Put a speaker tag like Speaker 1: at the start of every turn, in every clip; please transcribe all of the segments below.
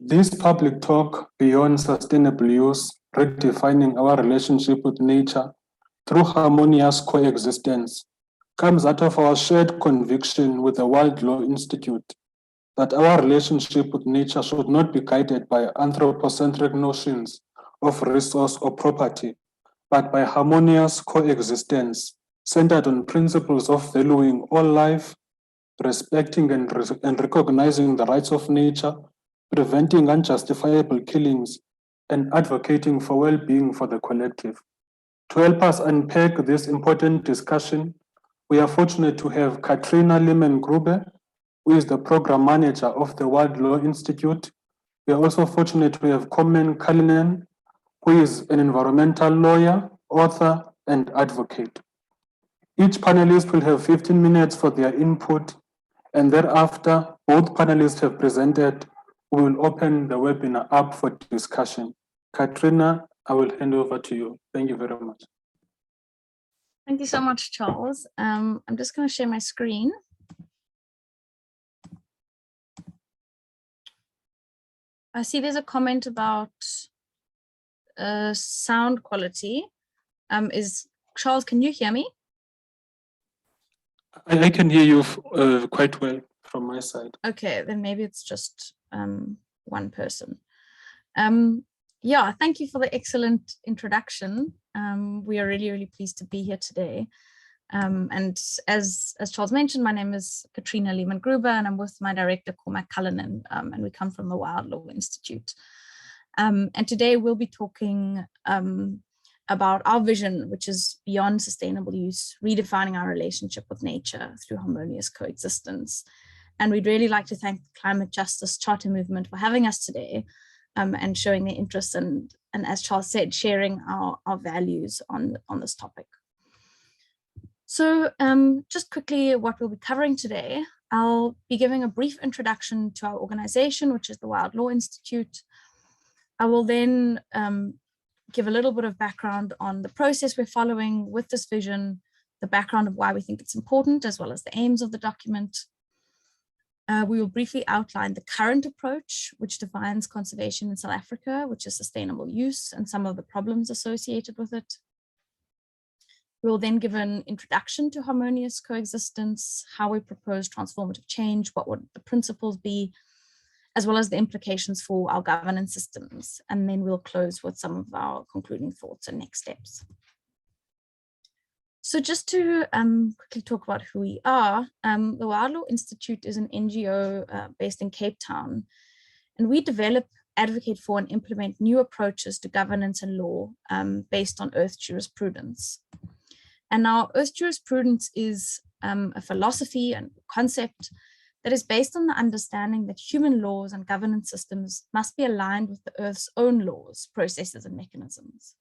Speaker 1: This public talk, Beyond Sustainable Use, Redefining Our Relationship with Nature Through Harmonious Coexistence, comes out of our shared conviction with the World Law Institute that our relationship with nature should not be guided by anthropocentric notions of resource or property, but by harmonious coexistence centered on principles of valuing all life, respecting and recognizing the rights of nature, preventing unjustifiable killings, and advocating for well-being for the collective. To help us unpack this important discussion, we are fortunate to have Katrina Lehmann-Grube, who is the program manager of the World Law Institute. We are also fortunate to have Cullinan, who is an environmental lawyer, author, and advocate. Each panelist will have 15 minutes for their input, and thereafter, both panelists have presented. We will open the webinar up for discussion. Katrina, I will hand over to you. Thank you very much.
Speaker 2: Thank you so much, Charles. I'm just going to share my screen. I see there's a comment about sound quality. Charles, can you hear me?
Speaker 1: I can hear you quite well from my side.
Speaker 2: Okay, then maybe it's just one person. Yeah, thank you for the excellent introduction. We are really, really pleased to be here today. And as Charles mentioned, my name is Katrina Lehmann-Grube, and I'm with my director, Cormac Cullinan, and we come from the Wild Law Institute. And today we'll be talking about our vision, which is beyond sustainable use, redefining our relationship with nature through harmonious coexistence. And we'd really like to thank the Climate Justice Charter Movement for having us today and showing their interest and as Charles said, sharing our values on this topic. So just quickly what we'll be covering today, I'll be giving a brief introduction to our organization, which is the Wild Law Institute. I will then give a little bit of background on the process we're following with this vision, the background of why we think it's important, as well as the aims of the document. We will briefly outline the current approach, which defines conservation in South Africa, which is sustainable use and some of the problems associated with it. We will then give an introduction to harmonious coexistence, how we propose transformative change, what would the principles be, as well as the implications for our governance systems. And then we'll close with some of our concluding thoughts and next steps. So just to quickly talk about who we are, the Wild Law Institute is an NGO based in Cape Town, and we develop, advocate for, and implement new approaches to governance and law based on Earth jurisprudence. And now Earth jurisprudence is a philosophy and concept that is based on the understanding that human laws and governance systems must be aligned with the Earth's own laws, processes, and mechanisms.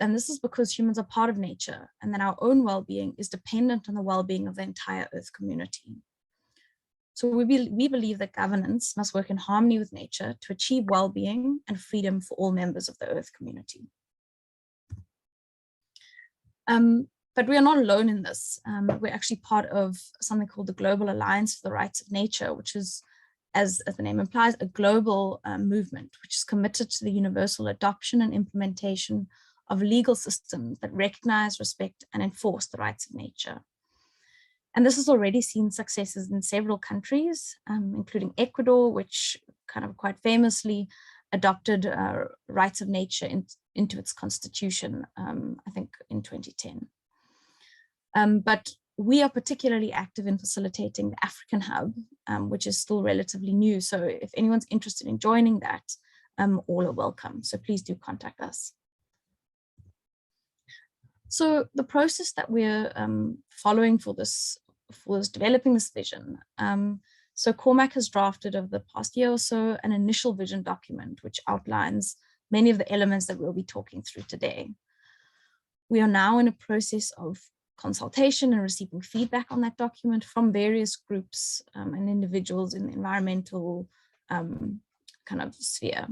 Speaker 2: And this is because humans are part of nature and that our own well-being is dependent on the well-being of the entire Earth community. So we believe that governance must work in harmony with nature to achieve well-being and freedom for all members of the Earth community. But we are not alone in this. We're actually part of something called the Global Alliance for the Rights of Nature, which is, as the name implies, a global movement, which is committed to the universal adoption and implementation of legal systems that recognize, respect, and enforce the rights of nature. And this has already seen successes in several countries, including Ecuador, which kind of quite famously adopted rights of nature into its constitution, I think in 2010. But we are particularly active in facilitating the African Hub, which is still relatively new. So if anyone's interested in joining that, all are welcome. So please do contact us. So the process that we're following for developing this vision. So Cormac has drafted over the past year or so an initial vision document, which outlines many of the elements that we'll be talking through today. We are now in a process of consultation and receiving feedback on that document from various groups and individuals in the environmental kind of sphere.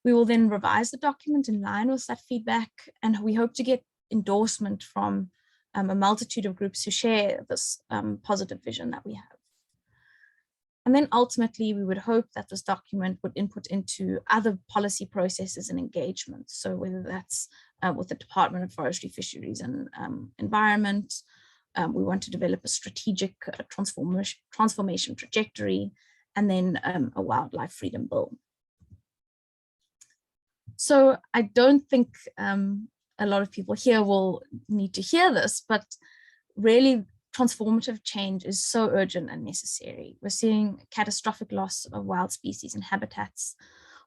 Speaker 2: We will then revise the document in line with that feedback, and we hope to get endorsement from a multitude of groups who share this positive vision that we have. And then ultimately, we would hope that this document would input into other policy processes and engagements. So whether that's with the Department of Forestry, Fisheries and Environment, we want to develop a strategic transformation trajectory, and then a wildlife freedom bill. So I don't think a lot of people here will need to hear this, but really transformative change is so urgent and necessary. We're seeing catastrophic loss of wild species and habitats,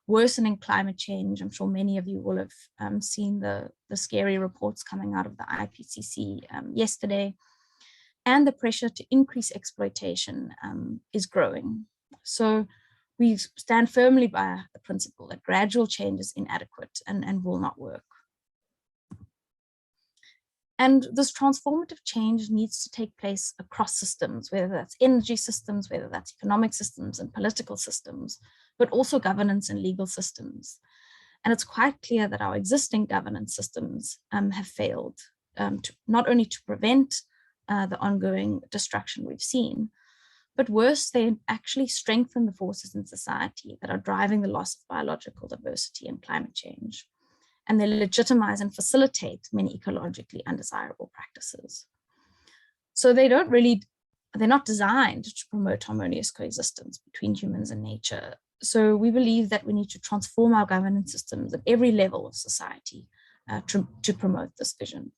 Speaker 2: worsening climate change. I'm sure many of you will have seen the scary reports coming out of the IPCC yesterday. And the pressure to increase exploitation is growing. So we stand firmly by the principle that gradual change is inadequate and will not work. And this transformative change needs to take place across systems, whether that's energy systems, whether that's economic systems and political systems, but also governance and legal systems. And it's quite clear that our existing governance systems have failed, not only to prevent the ongoing destruction we've seen, but worse, they actually strengthen the forces in society that are driving the loss of biological diversity and climate change. And they legitimize and facilitate many ecologically undesirable practices. So they're not designed to promote harmonious coexistence between humans and nature. So we believe that we need to transform our governance systems at every level of society to promote this vision.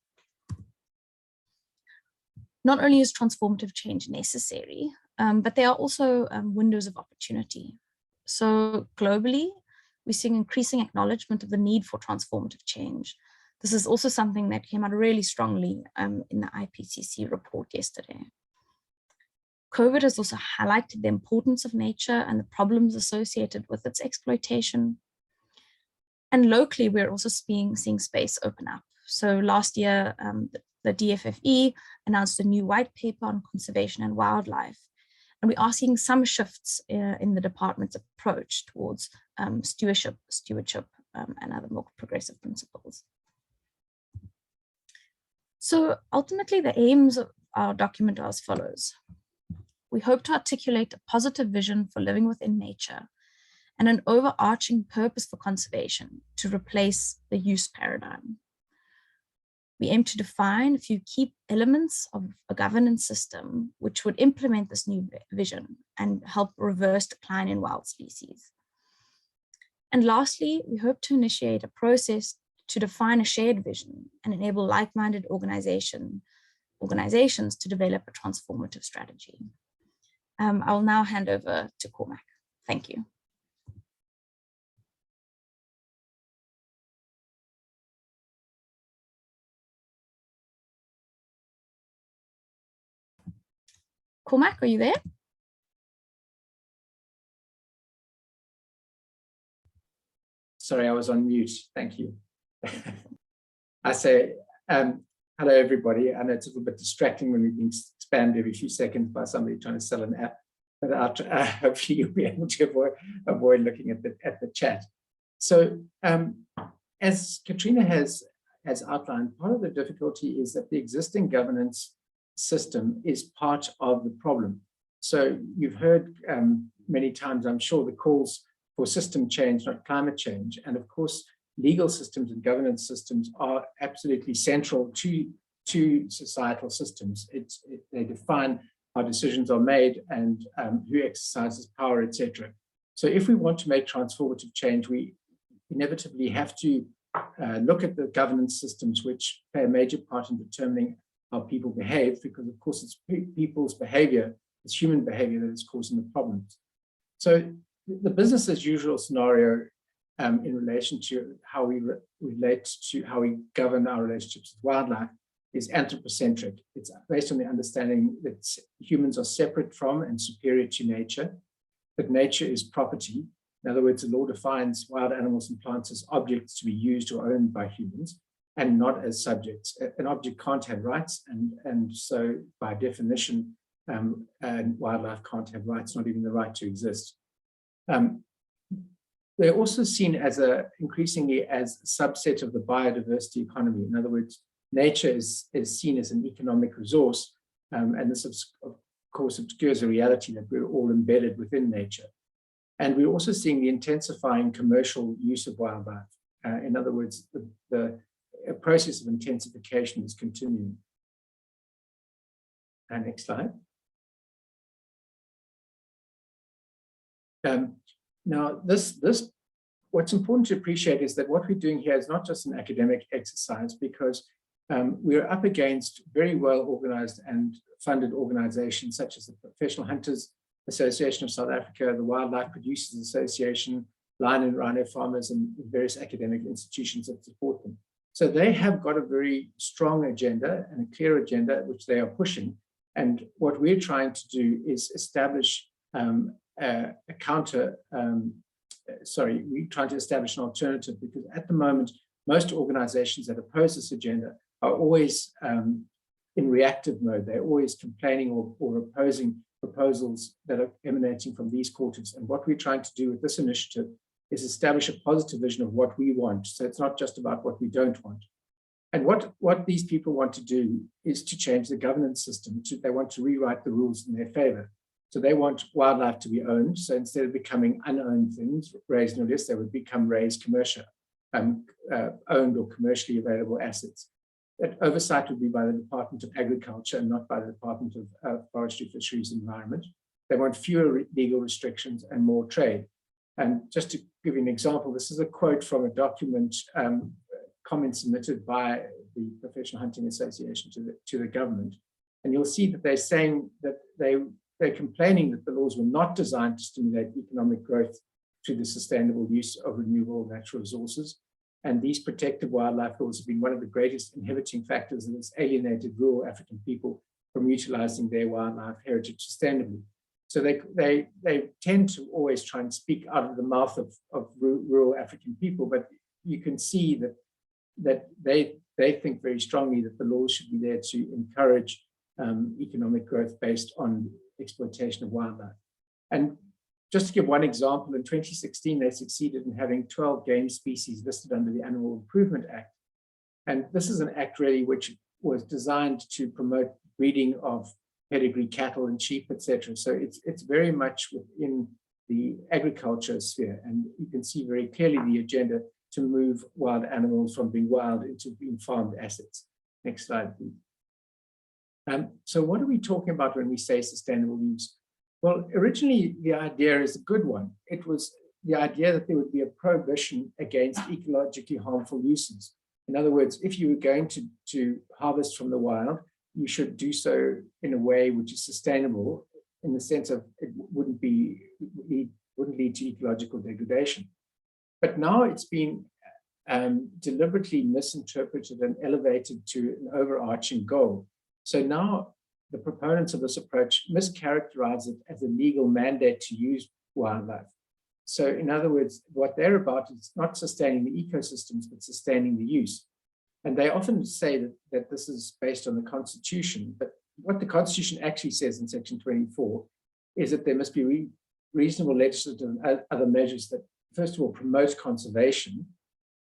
Speaker 2: Not only is transformative change necessary, but there are also windows of opportunity. So globally, we're seeing increasing acknowledgement of the need for transformative change. This is also something that came out really strongly in the IPCC report yesterday. COVID has also highlighted the importance of nature and the problems associated with its exploitation. And locally, we're also seeing space open up. So last year, the DFFE announced a new white paper on conservation and wildlife. And we are seeing some shifts in the department's approach towards stewardship, and other more progressive principles. So ultimately, the aims of our document are as follows. We hope to articulate a positive vision for living within nature and an overarching purpose for conservation to replace the use paradigm. We aim to define a few key elements of a governance system which would implement this new vision and help reverse decline in wild species. And lastly, we hope to initiate a process to define a shared vision and enable like-minded organizations to develop a transformative strategy. I will now hand over to Cormac. Thank you. Cormac, are you there?
Speaker 3: Sorry, I was on mute. Thank you. I say, hello, everybody. I know it's a little bit distracting when we've been spammed every few seconds by somebody trying to sell an app, but hopefully you'll be able to avoid looking at the chat. So as Katrina has outlined, part of the difficulty is that the existing governance system is part of the problem. So you've heard many times, I'm sure, the calls for system change, not climate change. And of course, legal systems and governance systems are absolutely central to societal systems. They define how decisions are made and who exercises power, etc. So if we want to make transformative change, we inevitably have to look at the governance systems which play a major part in determining how people behave, because of course it's people's behavior, it's human behavior that is causing the problems. So the business as usual scenario in relation to how we relate to how we govern our relationships with wildlife is anthropocentric. It's based on the understanding that humans are separate from and superior to nature, that nature is property. In other words, the law defines wild animals and plants as objects to be used or owned by humans and not as subjects. An object can't have rights, and so by definition, wildlife can't have rights, not even the right to exist. They're also seen as increasingly as a subset of the biodiversity economy. In other words, nature is seen as an economic resource, and this of course, obscures the reality that we're all embedded within nature. And we're also seeing the intensifying commercial use of wildlife. In other words, the process of intensification is continuing. And next slide. Now, what's important to appreciate is that what we're doing here is not just an academic exercise, because we're up against very well organized and funded organizations such as the Professional Hunters Association of South Africa, the Wildlife Producers Association, lion and rhino farmers, and various academic institutions that support them. So they have got a very strong agenda and a clear agenda which they are pushing. And what we're trying to do is establish we're trying to establish an alternative, because at the moment, most organizations that oppose this agenda are always in reactive mode. They're always complaining or opposing proposals that are emanating from these quarters. And what we're trying to do with this initiative is establish a positive vision of what we want. So it's not just about what we don't want. And what these people want to do is to change the governance system. They want to rewrite the rules in their favor. So they want wildlife to be owned. So instead of becoming unowned things, raised in a list, they would become raised commercial, owned or commercially available assets. That oversight would be by the Department of Agriculture and not by the Department of Forestry, Fisheries, and Environment. They want fewer legal restrictions and more trade. And just to give you an example, this is a quote from a document, comment submitted by the Professional Hunting Association to the government. And you'll see that they're saying that they're complaining that the laws were not designed to stimulate economic growth through the sustainable use of renewable natural resources. And these protective wildlife laws have been one of the greatest inhibiting factors that has alienated rural African people from utilizing their wildlife heritage sustainably. So they tend to always try and speak out of the mouth of rural African people, but you can see that they think very strongly that the laws should be there to encourage economic growth based on exploitation of wildlife. And just to give one example, in 2016, they succeeded in having 12 game species listed under the Animal Improvement Act. And this is an act really which was designed to promote breeding of pedigree cattle and sheep, etc. So it's very much within the agriculture sphere. And you can see very clearly the agenda to move wild animals from being wild into being farmed assets. Next slide, please. So what are we talking about when we say sustainable use? Well, originally, the idea is a good one. It was the idea that there would be a prohibition against ecologically harmful uses. In other words, if you were going to harvest from the wild, you should do so in a way which is sustainable, in the sense of it wouldn't lead to ecological degradation. But now it's been deliberately misinterpreted and elevated to an overarching goal. So now the proponents of this approach mischaracterize it as a legal mandate to use wildlife. So in other words, what they're about is not sustaining the ecosystems, but sustaining the use. And they often say that this is based on the Constitution, but what the Constitution actually says in Section 24 is that there must be reasonable legislative and other measures that, first of all, promote conservation,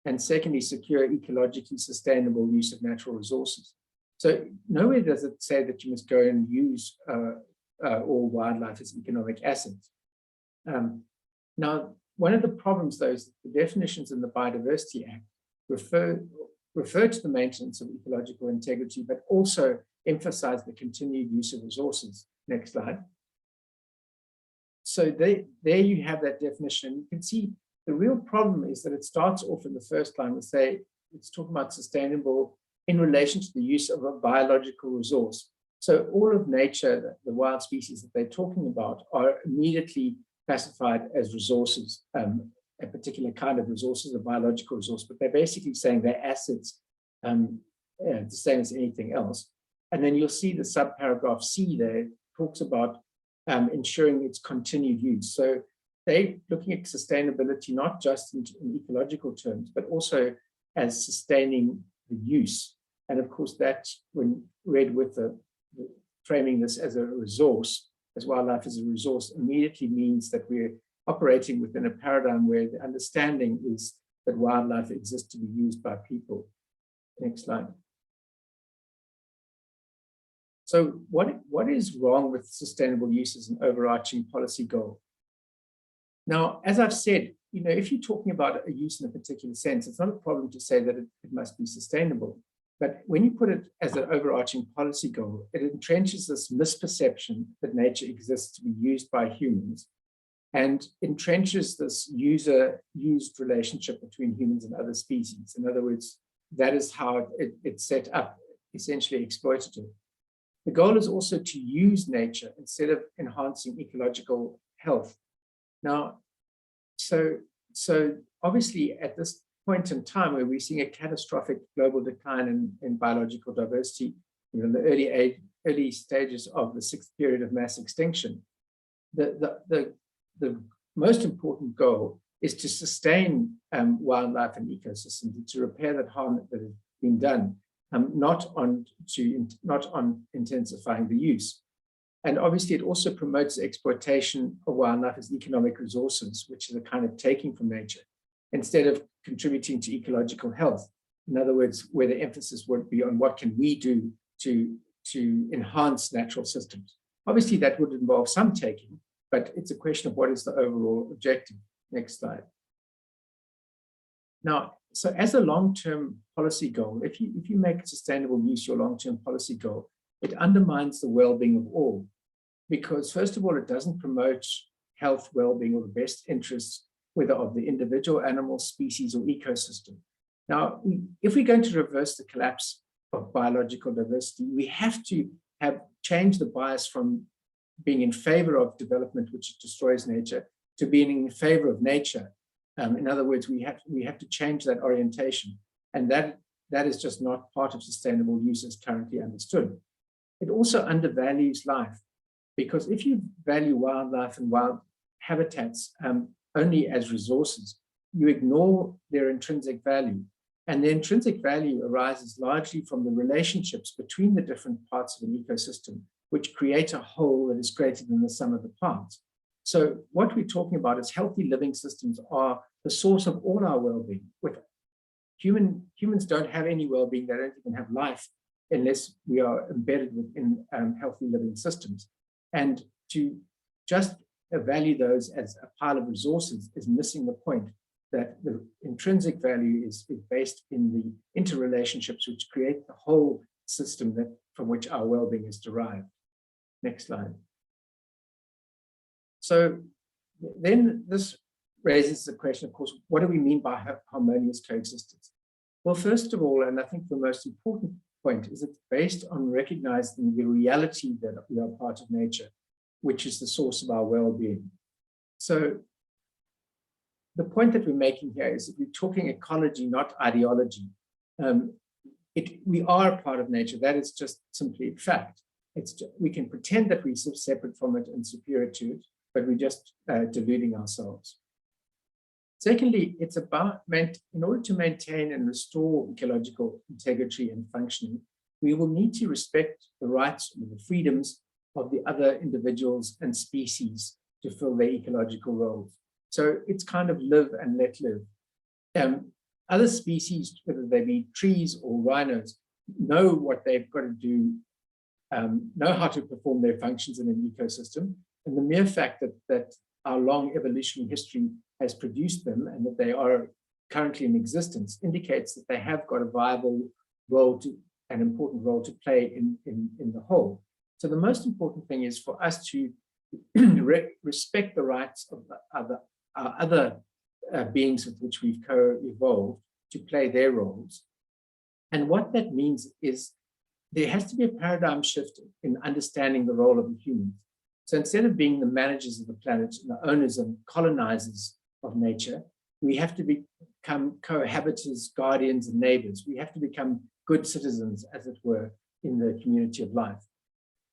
Speaker 3: and secondly, secure ecologically sustainable use of natural resources. So nowhere does it say that you must go and use all wildlife as economic assets. Now, one of the problems, though, is that the definitions in the Biodiversity Act refer to the maintenance of ecological integrity, but also emphasize the continued use of resources. Next slide. So there you have that definition. You can see the real problem is that it starts off in the first line with say, it's talking about sustainable in relation to the use of a biological resource. So all of nature, the wild species that they're talking about, are immediately classified as resources, a particular kind of resources, a biological resource, but they're basically saying they're assets, the same as anything else. And then you'll see the subparagraph C there talks about ensuring its continued use. So they're looking at sustainability, not just in ecological terms, but also as sustaining the use. And of course, that, when read with framing this as a resource, as wildlife as a resource, immediately means that we're operating within a paradigm where the understanding is that wildlife exists to be used by people. Next slide. So what is wrong with sustainable use as an overarching policy goal? Now, as I've said, if you're talking about a use in a particular sense, it's not a problem to say that it must be sustainable. But when you put it as an overarching policy goal, it entrenches this misperception that nature exists to be used by humans, and entrenches this user-used relationship between humans and other species. In other words, that is how it's set up, essentially exploitative. The goal is also to use nature instead of enhancing ecological health. Now, so obviously at this point in time where we're seeing a catastrophic global decline in biological diversity, in the early stages of the 6th period of mass extinction, the most important goal is to sustain wildlife and ecosystems, and to repair that harm that has been done, not on intensifying the use. And obviously it also promotes the exploitation of wildlife as economic resources, which is a kind of taking from nature, instead of contributing to ecological health. In other words, where the emphasis would be on what can we do to enhance natural systems. Obviously that would involve some taking, but it's a question of what is the overall objective. Next slide. Now, so as a long-term policy goal, if you make sustainable use your long-term policy goal, it undermines the well-being of all, because first of all, it doesn't promote health, well-being, or the best interests, whether of the individual animal, species, or ecosystem. Now, if we're going to reverse the collapse of biological diversity, we have to change the bias from being in favor of development, which destroys nature, to being in favor of nature. In other words, we have to change that orientation, and that is just not part of sustainable use as currently understood. It also undervalues life, because if you value wildlife and wild habitats only as resources, you ignore their intrinsic value. And the intrinsic value arises largely from the relationships between the different parts of an ecosystem, which create a whole that is greater than the sum of the parts. So what we're talking about is healthy living systems are the source of all our well-being. With humans don't have any well-being, they don't even have life unless we are embedded within healthy living systems. And to just value those as a pile of resources is missing the point that the intrinsic value is based in the interrelationships which create the whole system from which our well-being is derived. Next slide. So then this raises the question, of course, what do we mean by harmonious coexistence? Well, first of all, and I think the most important point is it's based on recognizing the reality that we are part of nature, which is the source of our well-being. So the point that we're making here is that we're talking ecology, not ideology. We are a part of nature. That is just simply a fact. We can pretend that we're separate from it and superior to it, but we're just deluding ourselves. Secondly, it's about, in order to maintain and restore ecological integrity and functioning, we will need to respect the rights and the freedoms of the other individuals and species to fill their ecological roles. So it's kind of live and let live. Other species, whether they be trees or rhinos, know what they've got to do, know how to perform their functions in an ecosystem. And the mere fact that our long evolutionary history has produced them and that they are currently in existence indicates that they have got a viable role, an important role to play in the whole. So the most important thing is for us to respect the rights of our other beings with which we've co-evolved to play their roles. And what that means is there has to be a paradigm shift in understanding the role of the humans. So instead of being the managers of the planet and the owners and colonizers of nature, we have to become cohabitants, guardians, and neighbors. We have to become good citizens, as it were, in the community of life.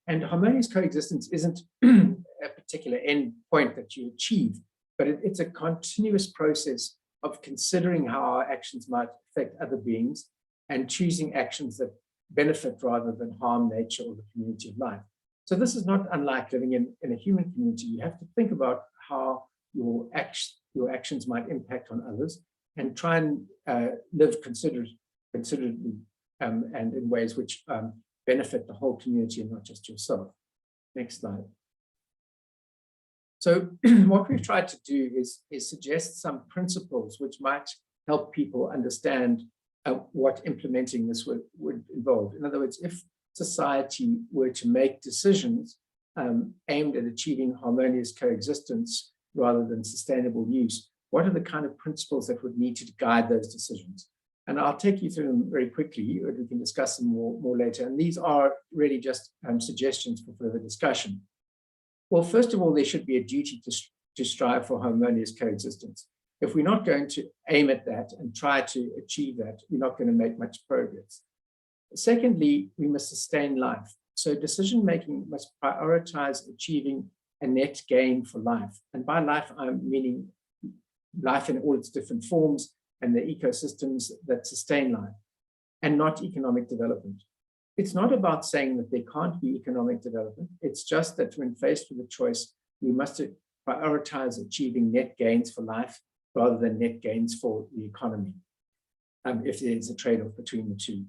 Speaker 3: And harmonious coexistence isn't a particular end point that you achieve, but it's a continuous process of considering how our actions might affect other beings and choosing actions that benefit rather than harm nature or the community of life. So this is not unlike living in a human community. You have to think about how your actions might impact on others and try and live considerately and in ways which benefit the whole community and not just yourself. Next slide. So what we've tried to do is suggest some principles which might help people understand what implementing this would involve. In other words, if society were to make decisions aimed at achieving harmonious coexistence rather than sustainable use, what are the kind of principles that would need to guide those decisions? And I'll take you through them very quickly, or we can discuss them more later. And these are really just suggestions for further discussion. Well, first of all, there should be a duty to strive for harmonious coexistence. If we're not going to aim at that and try to achieve that, we're not going to make much progress. Secondly, we must sustain life. So decision-making must prioritize achieving a net gain for life. And by life, I'm meaning life in all its different forms and the ecosystems that sustain life, and not economic development. It's not about saying that there can't be economic development. It's just that when faced with a choice, we must prioritize achieving net gains for life rather than net gains for the economy, if there's a trade-off between the two.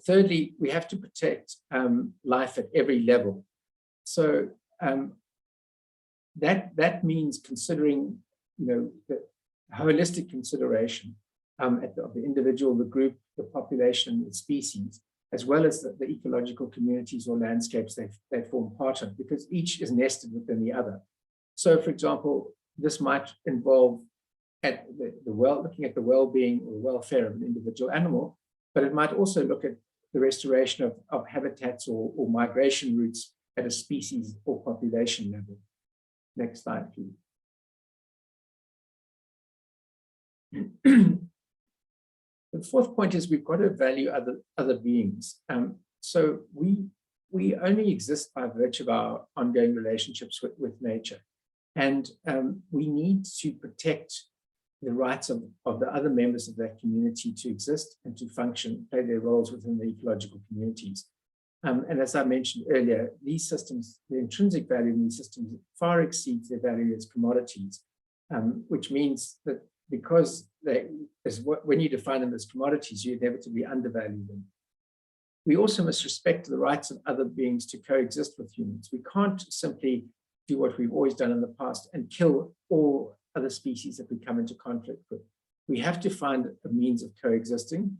Speaker 3: Thirdly, we have to protect life at every level. So that means considering, the holistic consideration of the individual, the group, the population, the species, as well as the ecological communities or landscapes they form part of, because each is nested within the other. So, for example, this might involve looking at the well-being or welfare of an individual animal, but it might also look at the restoration of habitats or migration routes at a species or population level. Next slide, please. The fourth point is we've got to value other beings. So we only exist by virtue of our ongoing relationships with nature. And we need to protect the rights of the other members of that community to exist and to function, play their roles within the ecological communities. And as I mentioned earlier, these systems, the intrinsic value in these systems far exceeds their value as commodities, which means that because when you define them as commodities, you inevitably undervalue them. We also must respect the rights of other beings to coexist with humans. We can't simply do what we've always done in the past and kill all other species that we come into conflict with. We have to find a means of coexisting.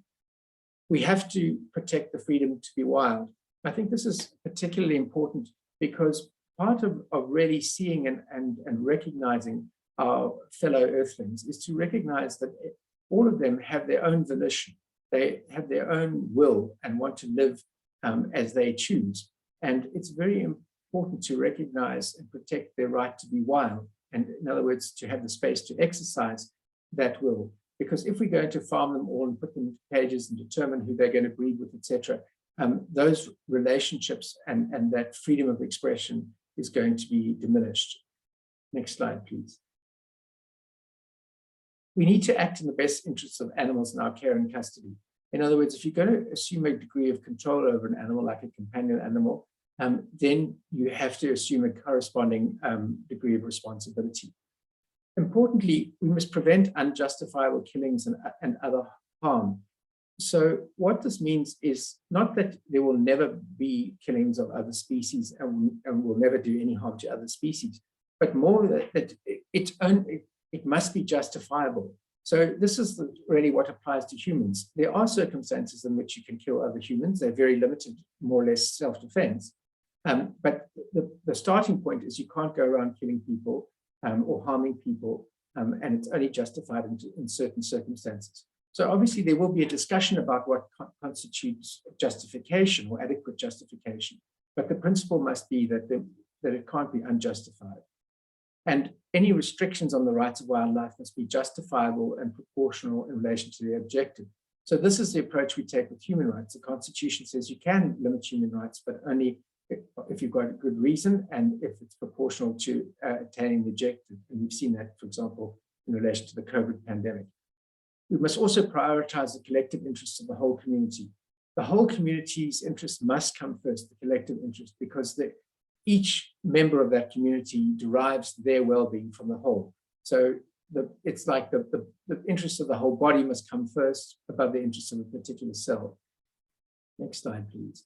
Speaker 3: We have to protect the freedom to be wild. I think this is particularly important because part of really seeing and recognizing our fellow earthlings is to recognize that all of them have their own volition. They have their own will and want to live as they choose. And it's very important to recognize and protect their right to be wild. And in other words, to have the space to exercise that will. Because if we're going to farm them all and put them into cages and determine who they're going to breed with, etc., those relationships and that freedom of expression is going to be diminished. Next slide, please. We need to act in the best interests of animals in our care and custody. In other words, if you're going to assume a degree of control over an animal, like a companion animal, then you have to assume a corresponding degree of responsibility. Importantly, we must prevent unjustifiable killings and other harm. So what this means is not that there will never be killings of other species and will never do any harm to other species, but more that it must be justifiable. So this is really what applies to humans. There are circumstances in which you can kill other humans. They're very limited, more or less self-defense. But the starting point is you can't go around killing people or harming people, and it's only justified in certain circumstances. So obviously there will be a discussion about what constitutes justification or adequate justification, but the principle must be that it can't be unjustified. And any restrictions on the rights of wildlife must be justifiable and proportional in relation to the objective. So this is the approach we take with human rights. The Constitution says you can limit human rights, but only if you've got a good reason and if it's proportional to attaining the objective. And we've seen that, for example, in relation to the COVID pandemic. We must also prioritize the collective interests of the whole community. The whole community's interests must come first, the collective interest, because each member of that community derives their well-being from the whole. So it's like the interests of the whole body must come first above the interests of a particular cell. Next slide, please.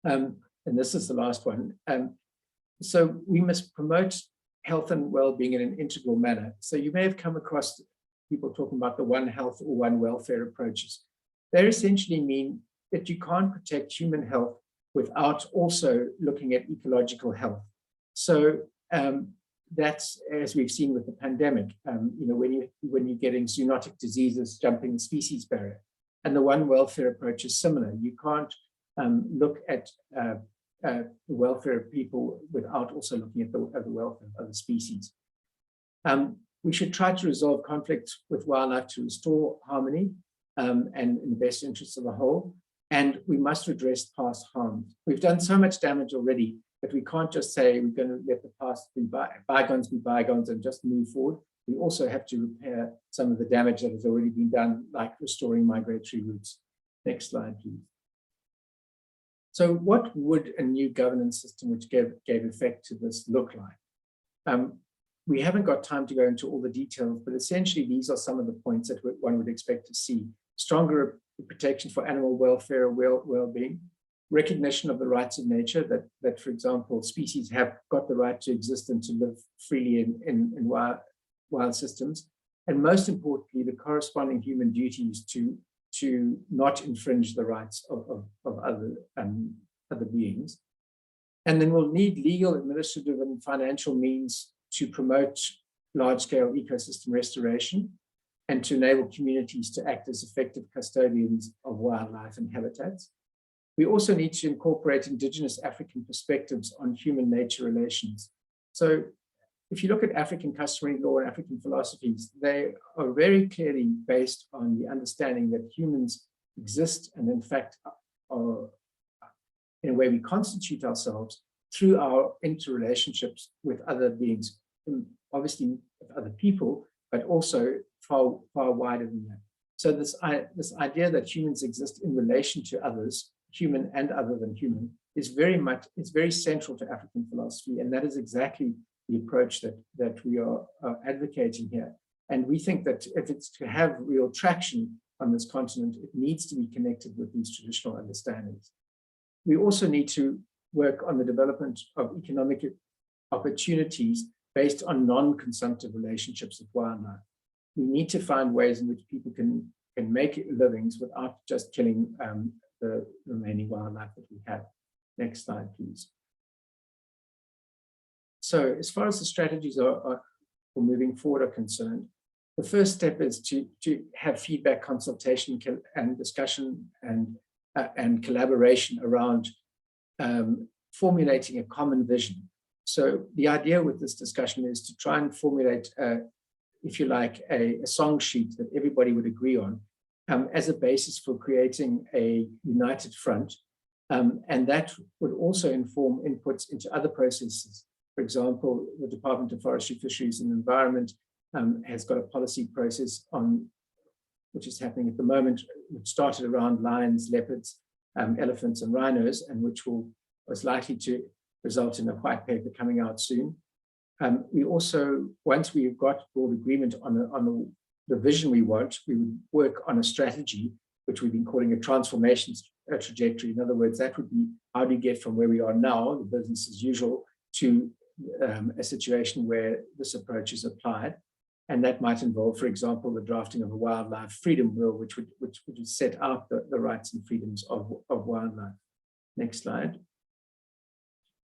Speaker 3: And this is the last one. So we must promote health and well-being in an integral manner. So you may have come across people talking about the one health or one welfare approaches. They essentially mean that you can't protect human health without also looking at ecological health. So that's, as we've seen with the pandemic, when you're getting zoonotic diseases jumping the species barrier. And the one welfare approach is similar. You can't look at the welfare of people without also looking at the welfare of other species. We should try to resolve conflict with wildlife to restore harmony and in the best interests of the whole. And we must redress past harm. We've done so much damage already that we can't just say we're going to let the past be bygones and just move forward. We also have to repair some of the damage that has already been done, like restoring migratory routes. Next slide, please. So what would a new governance system which gave effect to this look like? We haven't got time to go into all the details, but essentially these are some of the points that one would expect to see. Stronger protection for animal welfare or well-being, recognition of the rights of nature, that for example, species have got the right to exist and to live freely in wild systems. And most importantly, the corresponding human duties to not infringe the rights of other beings. And then we'll need legal, administrative, and financial means to promote large-scale ecosystem restoration and to enable communities to act as effective custodians of wildlife and habitats. We also need to incorporate indigenous African perspectives on human-nature relations. So if you look at African customary law and African philosophies, they are very clearly based on the understanding that humans exist and in fact are, in a way, we constitute ourselves through our interrelationships with other beings, obviously with other people, but also far wider than that. So this idea that humans exist in relation to others, human and other than human, is very central to African philosophy, and that is exactly the approach that we are advocating here. And we think that if it's to have real traction on this continent, it needs to be connected with these traditional understandings. We also need to work on the development of economic opportunities based on non-consumptive relationships with wildlife. We need to find ways in which people can make livings without just killing the remaining wildlife that we have. Next slide, please. So as far as the strategies for moving forward are concerned, the first step is to have feedback, consultation, and discussion and collaboration around formulating a common vision. So the idea with this discussion is to try and formulate, if you like, a song sheet that everybody would agree on as a basis for creating a united front. And that would also inform inputs into other processes. For example, the Department of Forestry, Fisheries and Environment has got a policy process which is happening at the moment, which started around lions, leopards, elephants and rhinos, and which was likely to result in a white paper coming out soon. We also, once we've got broad agreement on the vision we want, we would work on a strategy, which we've been calling a transformation trajectory. In other words, that would be how do you get from where we are now, the business as usual, to a situation where this approach is applied. And that might involve, for example, the drafting of a wildlife freedom bill, which would set out the rights and freedoms of wildlife. Next slide.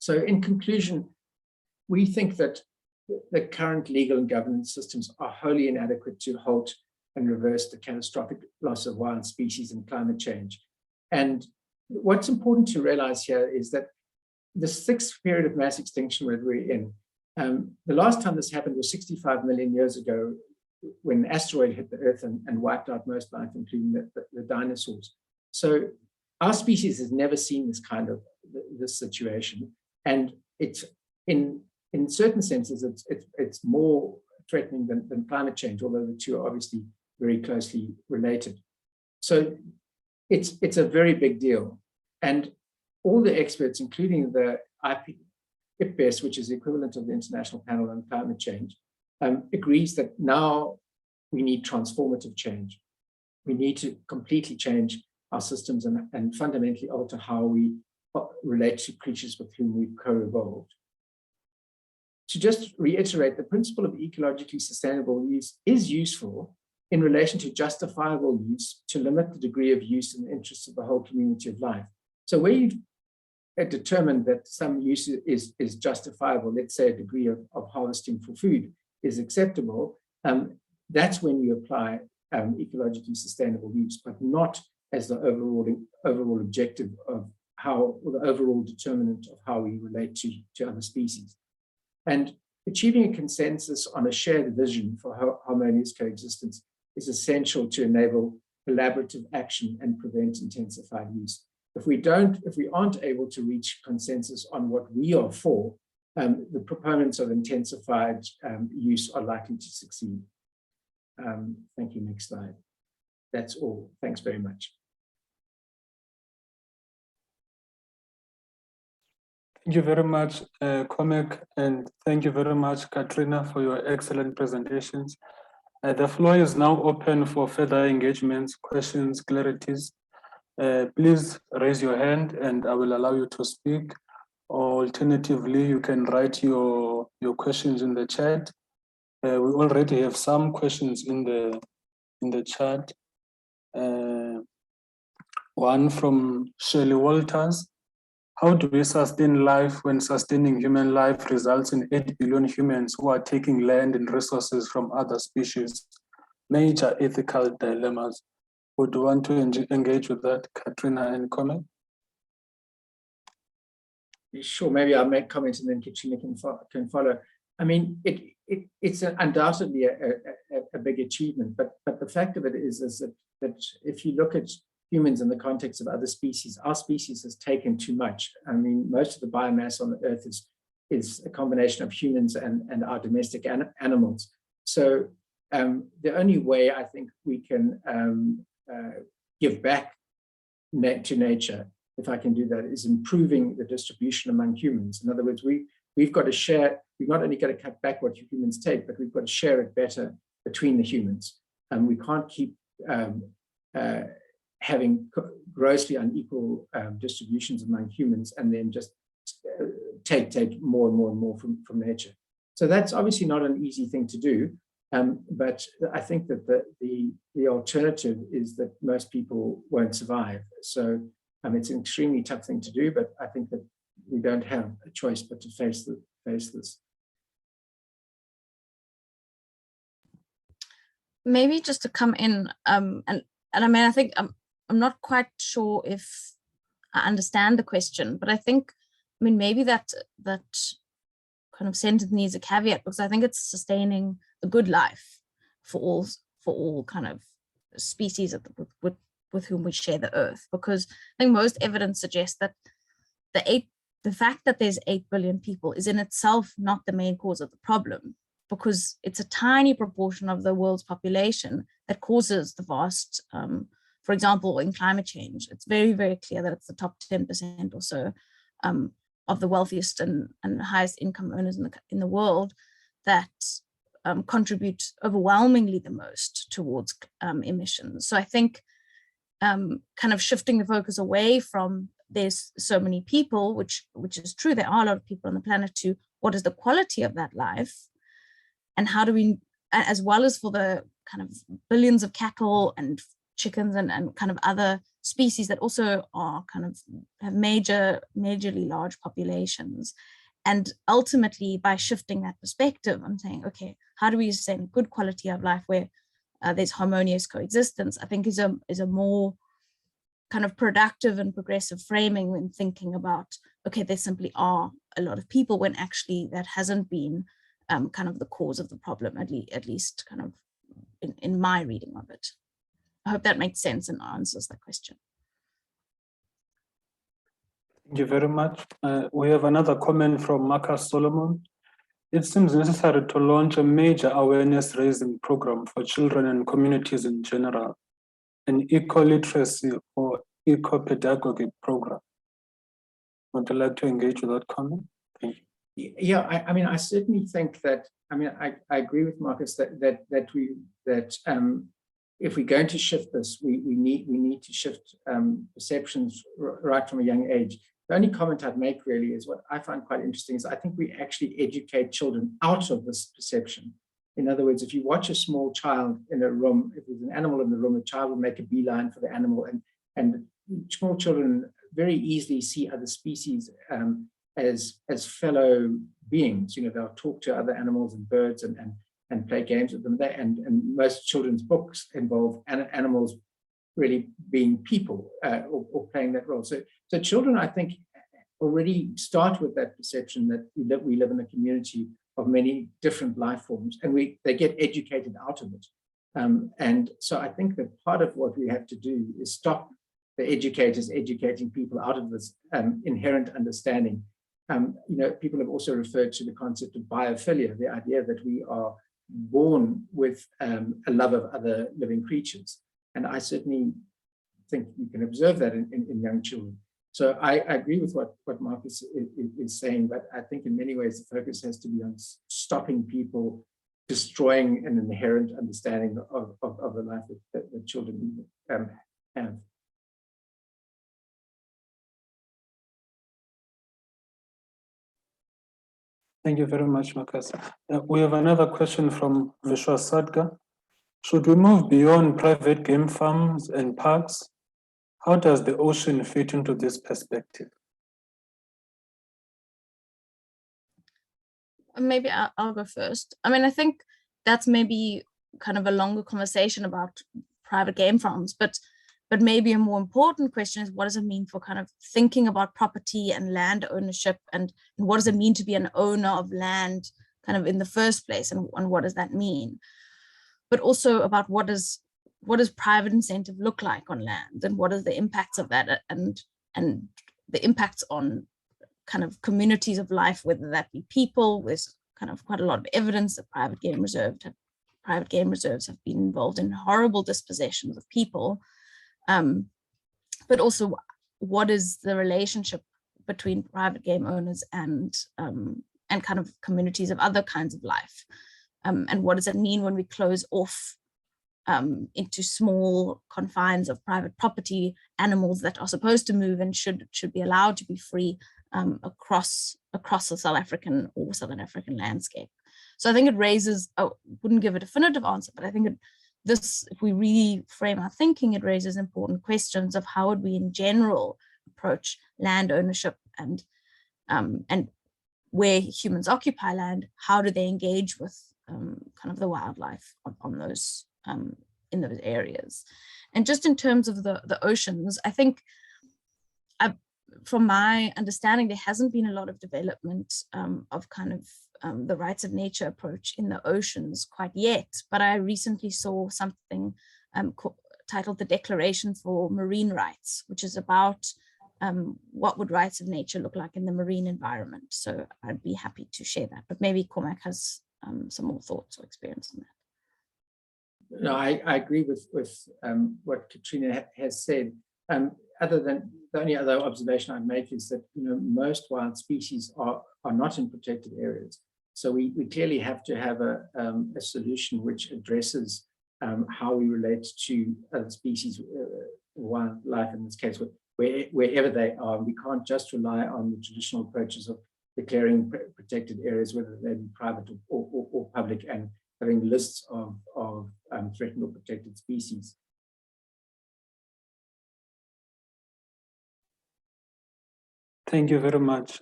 Speaker 3: So in conclusion, we think that the current legal and governance systems are wholly inadequate to halt and reverse the catastrophic loss of wild species and climate change. And what's important to realize here is that the sixth period of mass extinction that we're in, the last time this happened was 65 million years ago, when an asteroid hit the Earth and wiped out most life, including the dinosaurs. So our species has never seen this kind of this situation, and it's in certain senses it's more threatening than climate change, although the two are obviously very closely related. So it's a very big deal, and all the experts, including the IPBES, which is the equivalent of the International Panel on Climate Change, agrees that now we need transformative change. We need to completely change our systems and fundamentally alter how we relate to creatures with whom we've co-evolved. To just reiterate, the principle of ecologically sustainable use is useful in relation to justifiable use to limit the degree of use in the interests of the whole community of life. So where you've determined that some use is justifiable, let's say a degree of harvesting for food is acceptable, that's when you apply ecologically sustainable use, but not as the overall objective of how, or the overall determinant of how we relate to other species. And achieving a consensus on a shared vision for harmonious coexistence is essential to enable collaborative action and prevent intensified use. If we aren't able to reach consensus on what we are for, the proponents of intensified use are likely to succeed. Thank you. Next slide. That's all. Thanks very much.
Speaker 1: Thank you very much, Cormac, and thank you very much, Katrina, for your excellent presentations. The floor is now open for further engagements, questions, clarities. Please raise your hand and I will allow you to speak. Alternatively, you can write your questions in the chat. We already have some questions in the chat. One from Shirley Walters. How do we sustain life when sustaining human life results in 8 billion humans who are taking land and resources from other species? Major ethical dilemmas. Would you want to engage with that, Katrina and Cormac?
Speaker 3: Sure, maybe I'll make comments and then Katrina can follow. I mean, it's undoubtedly a big achievement, but the fact of it is that if you look at humans in the context of other species, our species has taken too much. I mean, most of the biomass on the earth is a combination of humans and our domestic animals. So the only way I think we can give back to nature, if I can do that, is improving the distribution among humans. In other words, we've got to share, we've not only got to cut back what humans take, but we've got to share it better between the humans. And we can't keep having grossly unequal distributions among humans and then just take more and more and more from nature. So that's obviously not an easy thing to do. But I think that the alternative is that most people won't survive. So it's an extremely tough thing to do, but I think that we don't have a choice but to face this.
Speaker 2: Maybe just to come in, and I mean, I think I'm not quite sure if I understand the question, but I think, I mean, maybe that kind of sentence needs a caveat, because I think it's sustaining a good life for all kind of species with whom we share the earth. Because I think most evidence suggests that the fact that there's 8 billion people is in itself not the main cause of the problem, because it's a tiny proportion of the world's population that causes the vast, for example, in climate change, it's very, very clear that it's the top 10% or so of the wealthiest and highest income earners in the world that contribute overwhelmingly the most towards emissions. So I think kind of shifting the focus away from there's so many people, which is true, there are a lot of people on the planet, to what is the quality of that life, and how do we, as well as for the kind of billions of cattle and chickens and kind of other species that also are kind of have majorly large populations. And ultimately, by shifting that perspective, I'm saying, okay, how do we sustain good quality of life where there's harmonious coexistence? I think is a more kind of productive and progressive framing when thinking about, okay, there simply are a lot of people, when actually that hasn't been kind of the cause of the problem, at least kind of in my reading of it. I hope that makes sense and answers that question.
Speaker 1: Thank you very much. We have another comment from Marcus Solomon. It seems necessary to launch a major awareness raising program for children and communities in general, an eco-literacy or eco-pedagogy program. Would you like to engage with that comment? Thank you.
Speaker 3: Yeah, I mean, I certainly think that, I mean, I agree with Marcus that if we're going to shift this, we need to shift perceptions right from a young age. The only comment I'd make really is what I find quite interesting is I think we actually educate children out of this perception. In other words, if you watch a small child in a room, if there's an animal in the room, the child will make a beeline for the animal, and small children very easily see other species as fellow beings. They'll talk to other animals and birds and play games with them. And most children's books involve animals really being people or playing that role. So children, I think, already start with that perception that we live in a community of many different life forms, and they get educated out of it. And so I think that part of what we have to do is stop the educators educating people out of this inherent understanding. People have also referred to the concept of biophilia, the idea that we are born with a love of other living creatures. And I certainly think you can observe that in young children. So I agree with what Marcus is saying, but I think in many ways the focus has to be on stopping people destroying an inherent understanding of the life that children have.
Speaker 1: Thank you very much, Marcus. We have another question from Vishwa Sadka. Should we move beyond private game farms and parks? How does the ocean fit into this perspective?
Speaker 2: Maybe I'll go first. I mean, I think that's maybe kind of a longer conversation about private game farms, but maybe a more important question is, what does it mean for kind of thinking about property and land ownership, and what does it mean to be an owner of land kind of in the first place, and what does that mean? But also about what does private incentive look like on land, and what are the impacts of that, and the impacts on kind of communities of life, whether that be people. There's kind of quite a lot of evidence that private game reserves have been involved in horrible dispossessions of people. But also, what is the relationship between private game owners and kind of communities of other kinds of life? And what does it mean when we close off into small confines of private property animals that are supposed to move and should be allowed to be free across the South African or Southern African landscape? So I think it raises, I wouldn't give a definitive answer, but I think if we reframe our thinking, it raises important questions of how would we in general approach land ownership and where humans occupy land, how do they engage with kind of the wildlife on those in those areas. And just in terms of the oceans, I think from my understanding, there hasn't been a lot of development of kind of the rights of nature approach in the oceans quite yet, but I recently saw something titled the Declaration for Marine Rights, which is about what would rights of nature look like in the marine environment. So I'd be happy to share that, but maybe Cormac has some more thoughts or experience on that.
Speaker 3: No, I agree with what Katrina has said. Other than the only other observation I'd make is that most wild species are not in protected areas. So we clearly have to have a solution which addresses how we relate to other species, wildlife in this case, wherever they are. We can't just rely on the traditional approaches of declaring protected areas, whether they be private or public, and having lists of threatened or protected species.
Speaker 1: Thank you very much.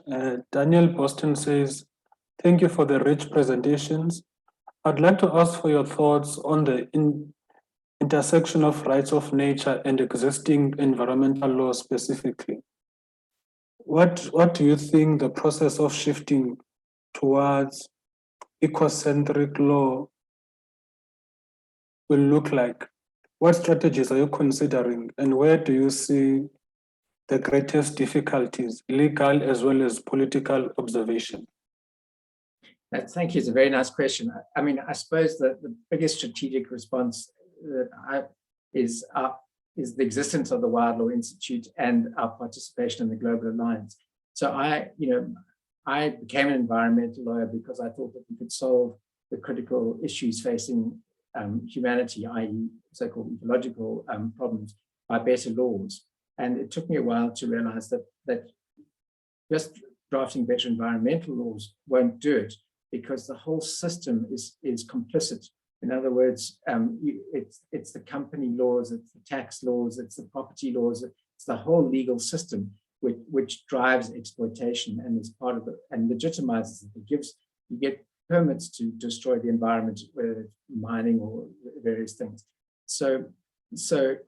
Speaker 1: Daniel Boston says, thank you for the rich presentations. I'd like to ask for your thoughts on the intersection of rights of nature and existing environmental law specifically. What do you think the process of shifting towards ecocentric law will look like? What strategies are you considering, and where do you see the greatest difficulties, legal as well as political observation?
Speaker 3: Thank you. It's a very nice question. I mean, I suppose that the biggest strategic response that is the existence of the Wild Law Institute and our participation in the Global Alliance. So I became an environmental lawyer because I thought that we could solve the critical issues facing humanity, i.e. so-called ecological problems, by better laws. And it took me a while to realize that just drafting better environmental laws won't do it, because the whole system is complicit. In other words, it's the company laws, it's the tax laws, it's the property laws, it's the whole legal system which drives exploitation and is part of it and legitimizes it. You get permits to destroy the environment, whether it's mining or various things. So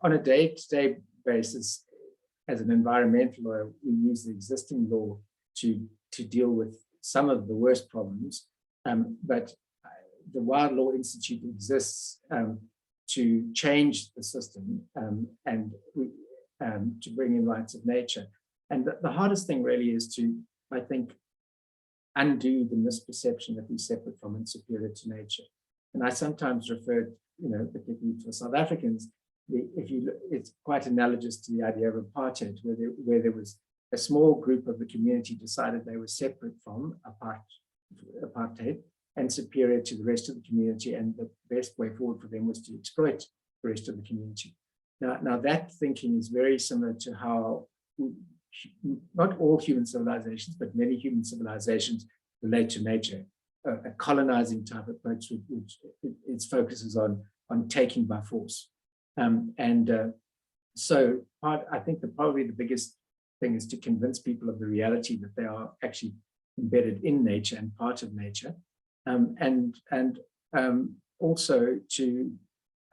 Speaker 3: on a day-to-day basis, as an environmental lawyer, we use the existing law to deal with some of the worst problems, but the Wild Law Institute exists to change the system and to bring in rights of nature. And the hardest thing really is to, I think, undo the misperception that we're separate from and superior to nature. And I sometimes refer, particularly to South Africans, it's quite analogous to the idea of apartheid, where there was a small group of the community decided they were separate from apartheid and superior to the rest of the community, and the best way forward for them was to exploit the rest of the community. Now that thinking is very similar to how not all human civilizations, but many human civilizations relate to nature. A colonizing type approach, which its focuses on taking by force. So I think probably the biggest thing is to convince people of the reality that they are actually embedded in nature and part of nature. And also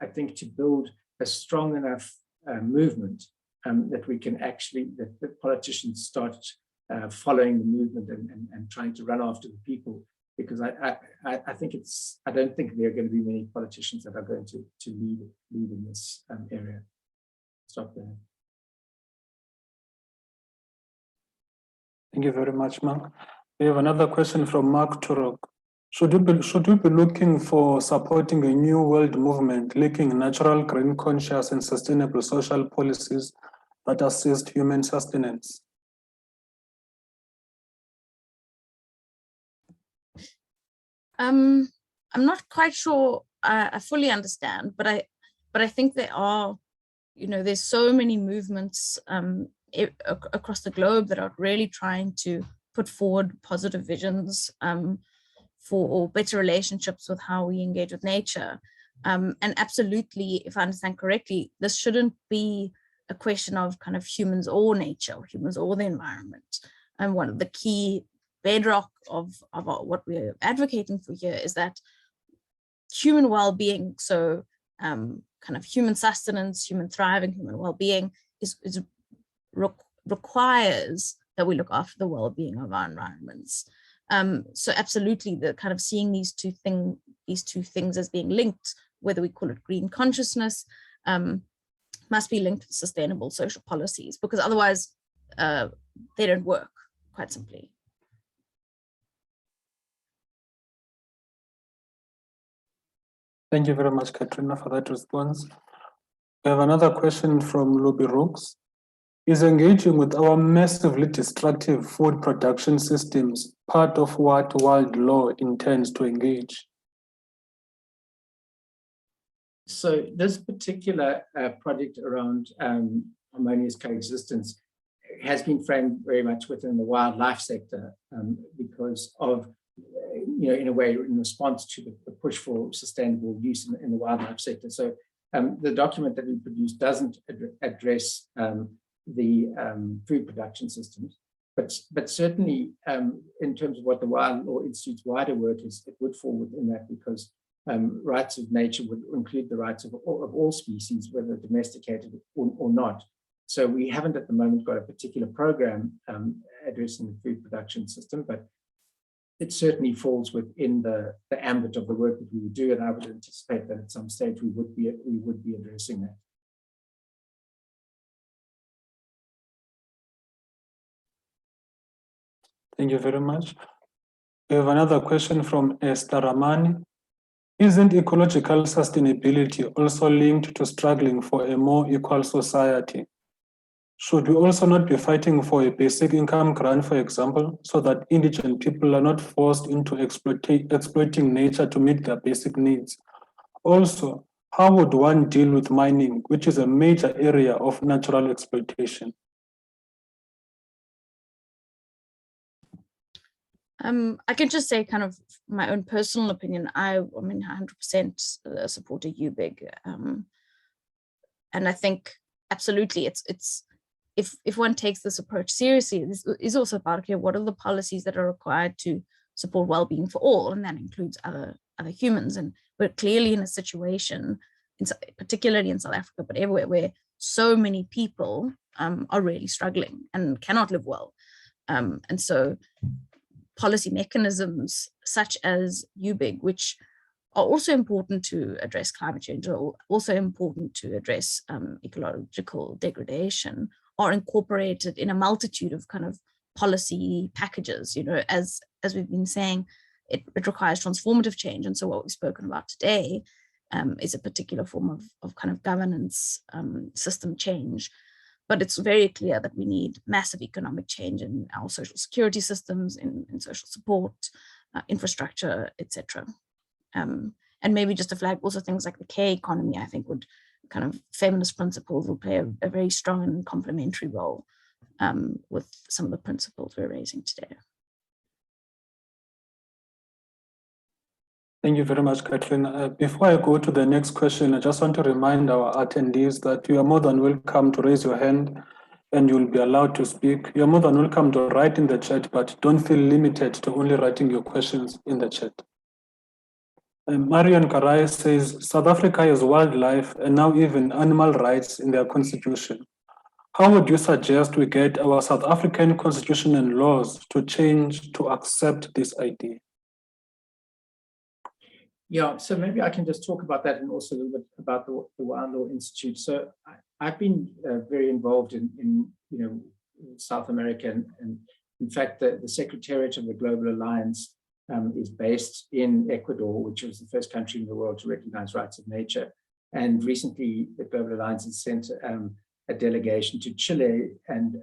Speaker 3: I think to build a strong enough movement that we can actually, that politicians start following the movement and trying to run after the people, because I think I don't think there are going to be many politicians that are going to lead in this area. Stop there.
Speaker 1: Thank you very much, Mark. We have another question from Mark Turok. Should we be looking for supporting a new world movement linking natural, green conscious, and sustainable social policies that assist human sustenance?
Speaker 2: I'm not quite sure I fully understand, but I think there are, there's so many movements across the globe that are really trying to put forward positive visions for better relationships with how we engage with nature. And absolutely, if I understand correctly, this shouldn't be a question of kind of humans or nature, or humans or the environment. And one of the key bedrock of what we're advocating for here is that human well-being, so kind of human sustenance, human thriving, human well-being requires that we look after the well-being of our environments. So absolutely, the kind of seeing these two things as being linked, whether we call it green consciousness, must be linked with sustainable social policies, because otherwise they don't work, quite simply.
Speaker 1: Thank you very much, Katrina, for that response. We have another question from Luby Rooks. Is engaging with our massively destructive food production systems part of what wild law intends to engage?
Speaker 3: So this particular project around harmonious coexistence has been framed very much within the wildlife sector because of, in a way, in response to the push for sustainable use in the wildlife sector. So the document that we produced doesn't address the food production systems, but certainly in terms of what the Wild Law Institute's wider work is, it would fall within that, because rights of nature would include the rights of all species, whether domesticated or not. So we haven't at the moment got a particular program addressing the food production system, but it certainly falls within the ambit of the work that we would do, and I would anticipate that at some stage we would be addressing that.
Speaker 1: Thank you very much. We have another question from Esther Ramani. Isn't ecological sustainability also linked to struggling for a more equal society? Should we also not be fighting for a basic income grant, for example, so that indigent people are not forced into exploiting nature to meet their basic needs? Also, how would one deal with mining, which is a major area of natural exploitation?
Speaker 2: I can just say kind of my own personal opinion. I mean, 100% support a UBIG. And I think absolutely it's if one takes this approach seriously, this is also about, okay, what are the policies that are required to support well-being for all? And that includes other humans. And we're clearly in a situation, particularly in South Africa, but everywhere, where so many people are really struggling and cannot live well. And so policy mechanisms such as UBIG, which are also important to address climate change, are also important to address ecological degradation, are incorporated in a multitude of kind of policy packages. You know, as we've been saying, it requires transformative change. And so what we've spoken about today is a particular form of kind of governance system change. But it's very clear that we need massive economic change in our social security systems, in social support, infrastructure, etc. And maybe just to flag also things like the K economy, I think would kind of feminist principles will play a very strong and complementary role with some of the principles we're raising today.
Speaker 1: Thank you very much, Katrina. Before I go to the next question, I just want to remind our attendees that you are more than welcome to raise your hand and you'll be allowed to speak. You're more than welcome to write in the chat, but don't feel limited to only writing your questions in the chat. Marion Karai says, South Africa has wildlife and now even animal rights in their constitution. How would you suggest we get our South African constitution and laws to change to accept this idea?
Speaker 3: Yeah, so maybe I can just talk about that and also a little bit about the Wild Law Institute. So I've been very involved in South America, and in fact, the Secretariat of the Global Alliance is based in Ecuador, which was the first country in the world to recognize rights of nature. And recently, the Global Alliance has sent a delegation to Chile, and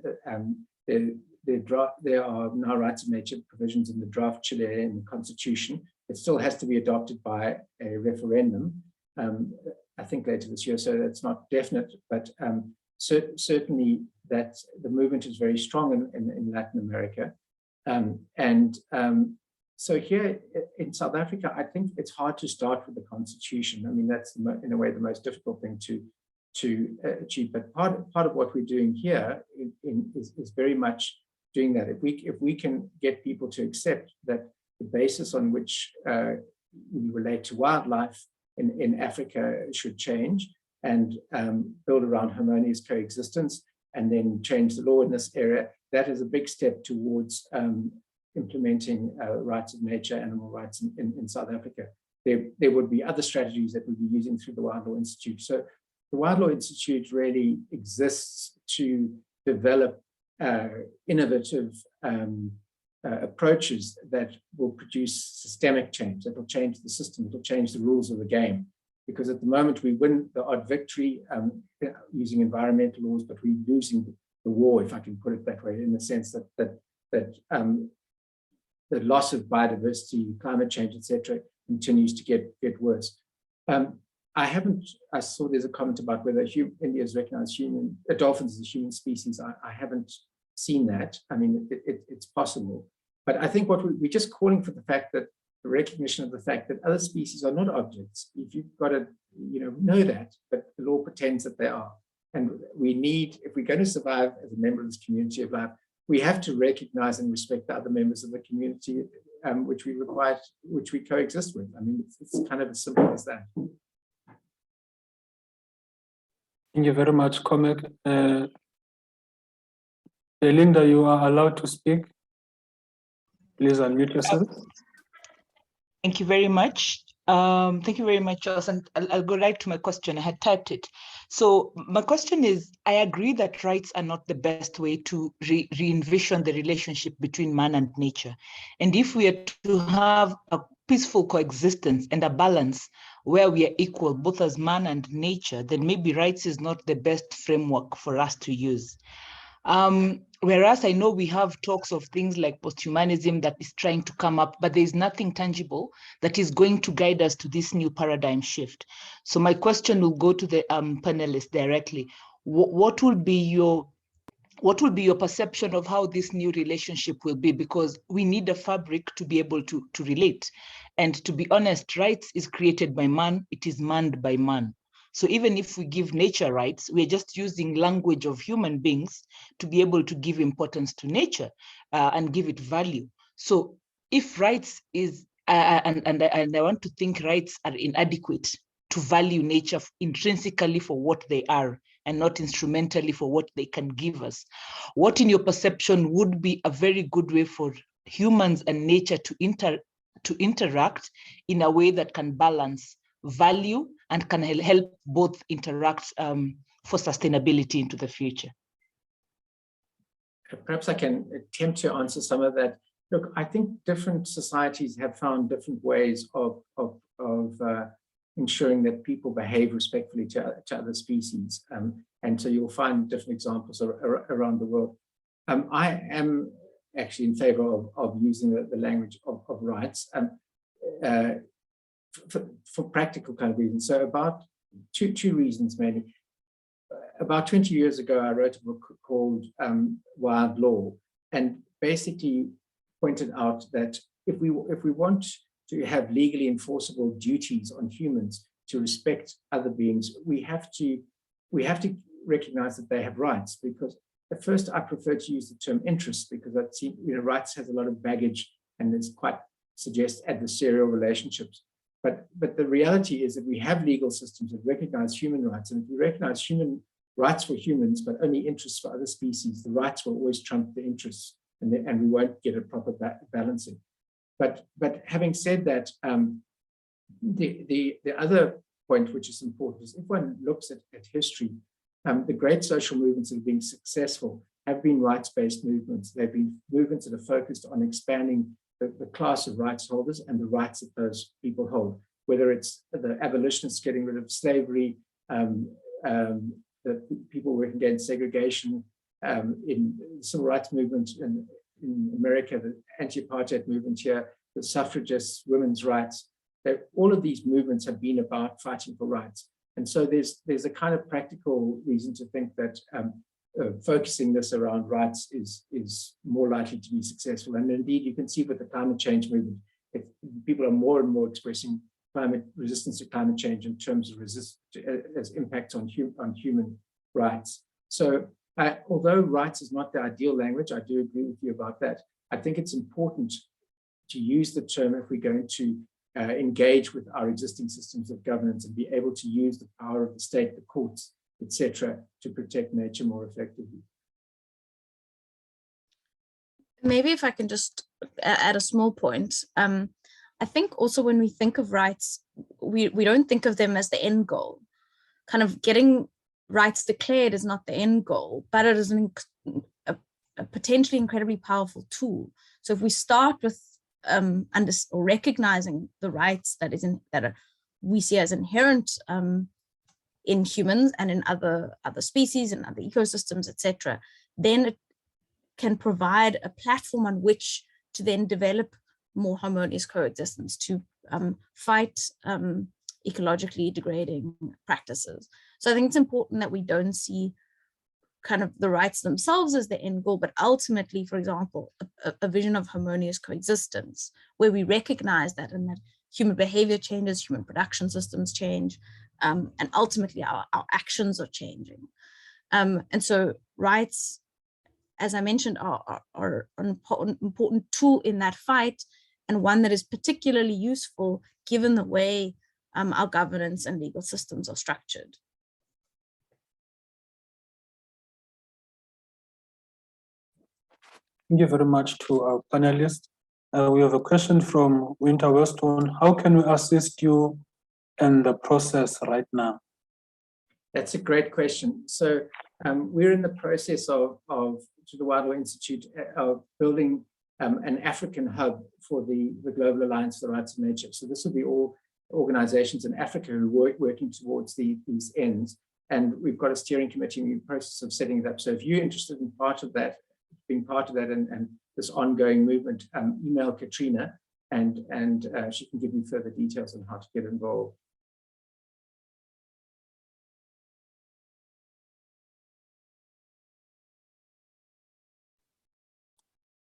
Speaker 3: there are now rights of nature provisions in the draft Chilean constitution. It still has to be adopted by a referendum, I think later this year, so that's not definite, but certainly that the movement is very strong in Latin America. So here in South Africa, I think it's hard to start with the constitution. I mean, that's in a way the most difficult thing to achieve, but part of what we're doing here is very much doing that. If we can get people to accept that the basis on which we relate to wildlife in Africa should change, and build around harmonious coexistence, and then change the law in this area, that is a big step towards implementing rights of nature, animal rights in South Africa. There would be other strategies that we'd be using through the Wild Law Institute. So the Wild Law Institute really exists to develop innovative approaches that will produce systemic change, that will change the system, that will change the rules of the game. Because at the moment we win the odd victory using environmental laws, but we're losing the war, if I can put it that way, in the sense that the loss of biodiversity, climate change, etc., continues to get worse. I saw there's a comment about whether India has recognized dolphins as a human species. I haven't seen that. I mean, it's possible. But I think what we're just calling for the fact that the recognition of the fact that other species are not objects. If you've got to, know that, but the law pretends that they are. And we need, if we're going to survive as a member of this community of life, we have to recognize and respect the other members of the community, which we coexist with. I mean, it's kind of as simple as that.
Speaker 1: Thank you very much, Cormac. Linda, you are allowed to speak. Please unmute yourself.
Speaker 4: Thank you very much. Thank you very much, Charles. And I'll go right to my question. I had typed it. So my question is, I agree that rights are not the best way to re-envision the relationship between man and nature. And if we are to have a peaceful coexistence and a balance where we are equal, both as man and nature, then maybe rights is not the best framework for us to use. Whereas I know we have talks of things like posthumanism that is trying to come up, but there is nothing tangible that is going to guide us to this new paradigm shift. So my question will go to the panelists directly. What will be your what will be your perception of how this new relationship will be? Because we need a fabric to be able to relate. And to be honest, rights is created by man, it is manned by man. So even if we give nature rights, we're just using language of human beings to be able to give importance to nature and give it value. So if rights is, and I want to think rights are inadequate to value nature intrinsically for what they are, and not instrumentally for what they can give us. What in your perception would be a very good way for humans and nature to interact in a way that can balance value and can help both interact for sustainability into the future?
Speaker 3: Perhaps I can attempt to answer some of that. Look, I think different societies have found different ways of ensuring that people behave respectfully to other species. And so you'll find different examples around the world. I am actually in favor of using the language of rights for practical kind of reasons. So about two reasons mainly. About 20 years ago, I wrote a book called Wild Law, and basically pointed out that if we want to have legally enforceable duties on humans to respect other beings, we have to recognize that they have rights. Because at first I prefer to use the term interests, because I've seen, rights has a lot of baggage and it's quite suggests adversarial relationships. But the reality is that we have legal systems that recognize human rights, and if we recognize human rights for humans but only interests for other species, the rights will always trump the interests, and we won't get a proper balancing. But having said that, the other point which is important is if one looks at history, the great social movements that have been successful have been rights-based movements. They've been movements that are focused on expanding the class of rights holders and the rights that those people hold, whether it's the abolitionists getting rid of slavery, the people working against segregation, in the civil rights movement in America, the anti-apartheid movement here, the suffragists, women's rights. All of these movements have been about fighting for rights. And so there's a kind of practical reason to think that focusing this around rights is more likely to be successful. And indeed, you can see with the climate change movement, people are more and more expressing resistance to climate change in terms of as impacts on human rights. So although rights is not the ideal language, I do agree with you about that. I think it's important to use the term if we're going to engage with our existing systems of governance and be able to use the power of the state, the courts, etc., to protect nature more effectively.
Speaker 2: Maybe if I can just add a small point. I think also when we think of rights, we don't think of them as the end goal. Kind of getting rights declared is not the end goal, but it is a potentially incredibly powerful tool. So if we start with recognizing the rights that we see as inherent in humans and in other species and other ecosystems, etc., then it can provide a platform on which to then develop more harmonious coexistence, to fight ecologically degrading practices. So I think it's important that we don't see kind of the rights themselves as the end goal, but ultimately, for example, a vision of harmonious coexistence, where we recognize that and that human behavior changes, human production systems change, and ultimately our actions are changing. And so rights, as I mentioned, are an important tool in that fight, and one that is particularly useful given the way our governance and legal systems are structured.
Speaker 1: Thank you very much to our panelists. We have a question from Winter Weston. How can we assist you in the process right now?
Speaker 3: That's a great question. So we're in the process of to the Wild Law Institute, of building an African hub for the Global Alliance for the Rights of Nature. So this will be all organizations in Africa who are working towards these ends. And we've got a steering committee in the process of setting it up. So if you're interested in being part of that and this ongoing movement, email Katrina and she can give you further details on how to get involved.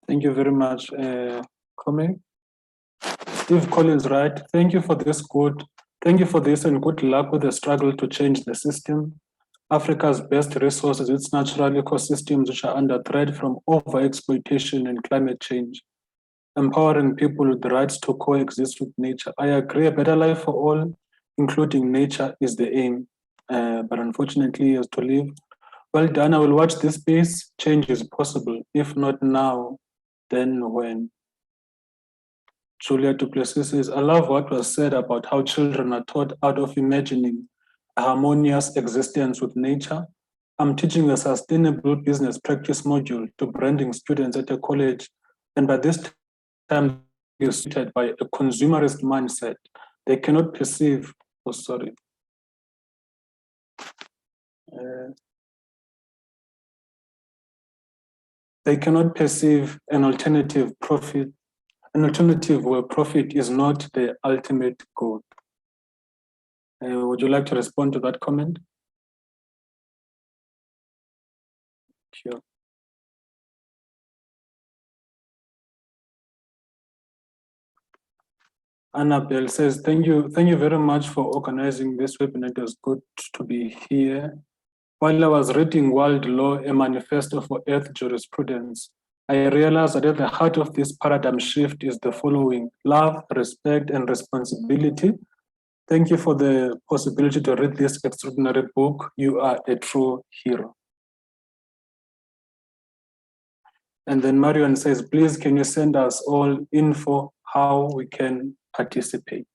Speaker 1: Thank you very much, Cormac. Steve Collins, right? Thank you for this and good luck with the struggle to change the system. Africa's best resources, its natural ecosystems, which are under threat from overexploitation and climate change. Empowering people with the rights to coexist with nature. I agree, a better life for all, including nature, is the aim. But unfortunately, has to live. Well done. I will watch this space. Change is possible. If not now, then when? Julia Duplessis says, I love what was said about how children are taught out of imagining a harmonious existence with nature. I'm teaching a sustainable business practice module to branding students at a college, and by this time is suited by a consumerist mindset. They cannot perceive, they cannot perceive an alternative where profit is not the ultimate goal. Would you like to respond to that comment? Sure. Annabelle says, thank you very much for organizing this webinar. It was good to be here. While I was reading World Law, a manifesto for Earth jurisprudence, I realized that at the heart of this paradigm shift is the following: love, respect, and responsibility. Thank you for the possibility to read this extraordinary book. You are a true hero. And then Marion says, please, can you send us all info how we can participate?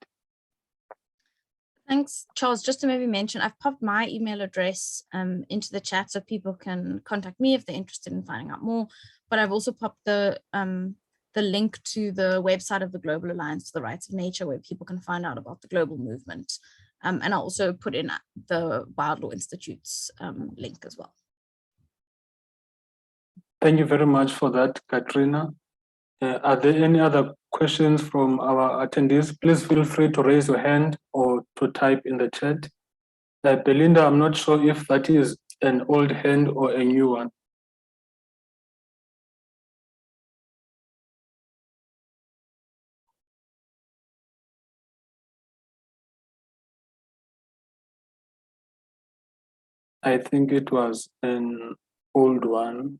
Speaker 2: Thanks, Charles. Just to maybe mention, I've popped my email address into the chat so people can contact me if they're interested in finding out more. But I've also popped the link to the website of the Global Alliance for the Rights of Nature, where people can find out about the global movement. And I'll also put in the Wild Law Institute's link as well.
Speaker 1: Thank you very much for that, Katrina. Are there any other questions from our attendees? Please feel free to raise your hand or to type in the chat. Belinda, I'm not sure if that is an old hand or a new one. I think it was an old one.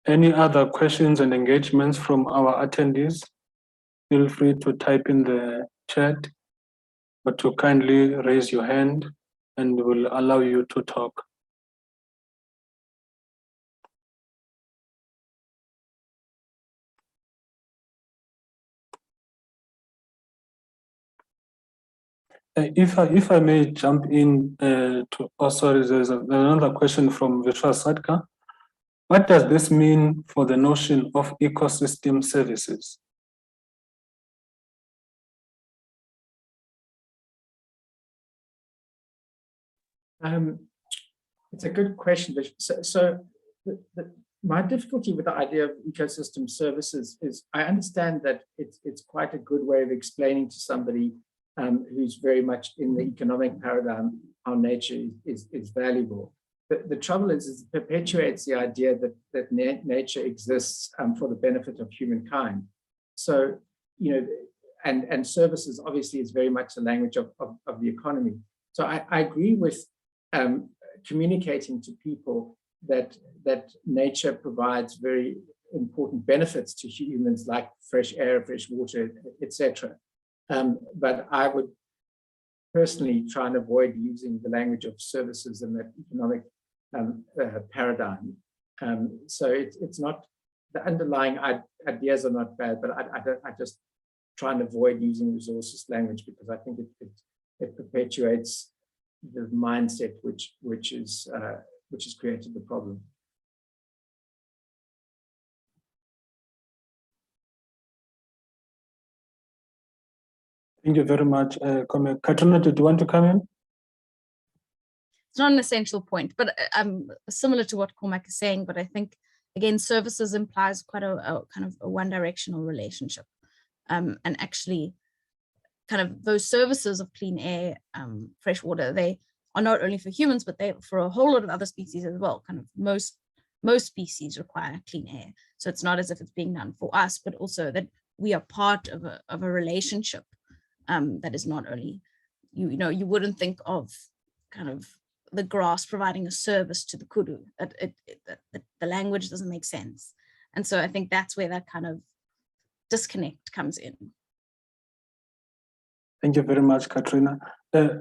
Speaker 1: Any other questions and engagements from our attendees? Feel free to type in the chat or to kindly raise your hand and we'll allow you to talk. If I may jump in sorry, there's another question from Vishwa Sadka. What does this mean for the notion of ecosystem services?
Speaker 3: It's a good question. My difficulty with the idea of ecosystem services is I understand that it's quite a good way of explaining to somebody who's very much in the economic paradigm how nature is valuable. The trouble is it perpetuates the idea that nature exists for the benefit of humankind. So, you know, and services obviously is very much the language of the economy. So I agree with communicating to people that nature provides very important benefits to humans, like fresh air, fresh water, etc. But I would personally try and avoid using the language of services in that economic paradigm. So it's not, the underlying ideas are not bad, but I just try and avoid using resources language because I think it perpetuates the mindset which has created the problem.
Speaker 1: Thank you very much. Katrina, did you want to come in?
Speaker 2: It's not an essential point, but similar to what Cormac is saying, but I think, again, services implies quite a kind of a one-directional relationship. And actually, kind of those services of clean air, fresh water, they are not only for humans, but they for a whole lot of other species as well. Kind of most species require clean air. So it's not as if it's being done for us, but also that we are part of a relationship that is not only, you know, you wouldn't think of kind of the grass providing a service to the kudu, that the language doesn't make sense. And so I think that's where that kind of disconnect comes in.
Speaker 1: Thank you very much, Katrina.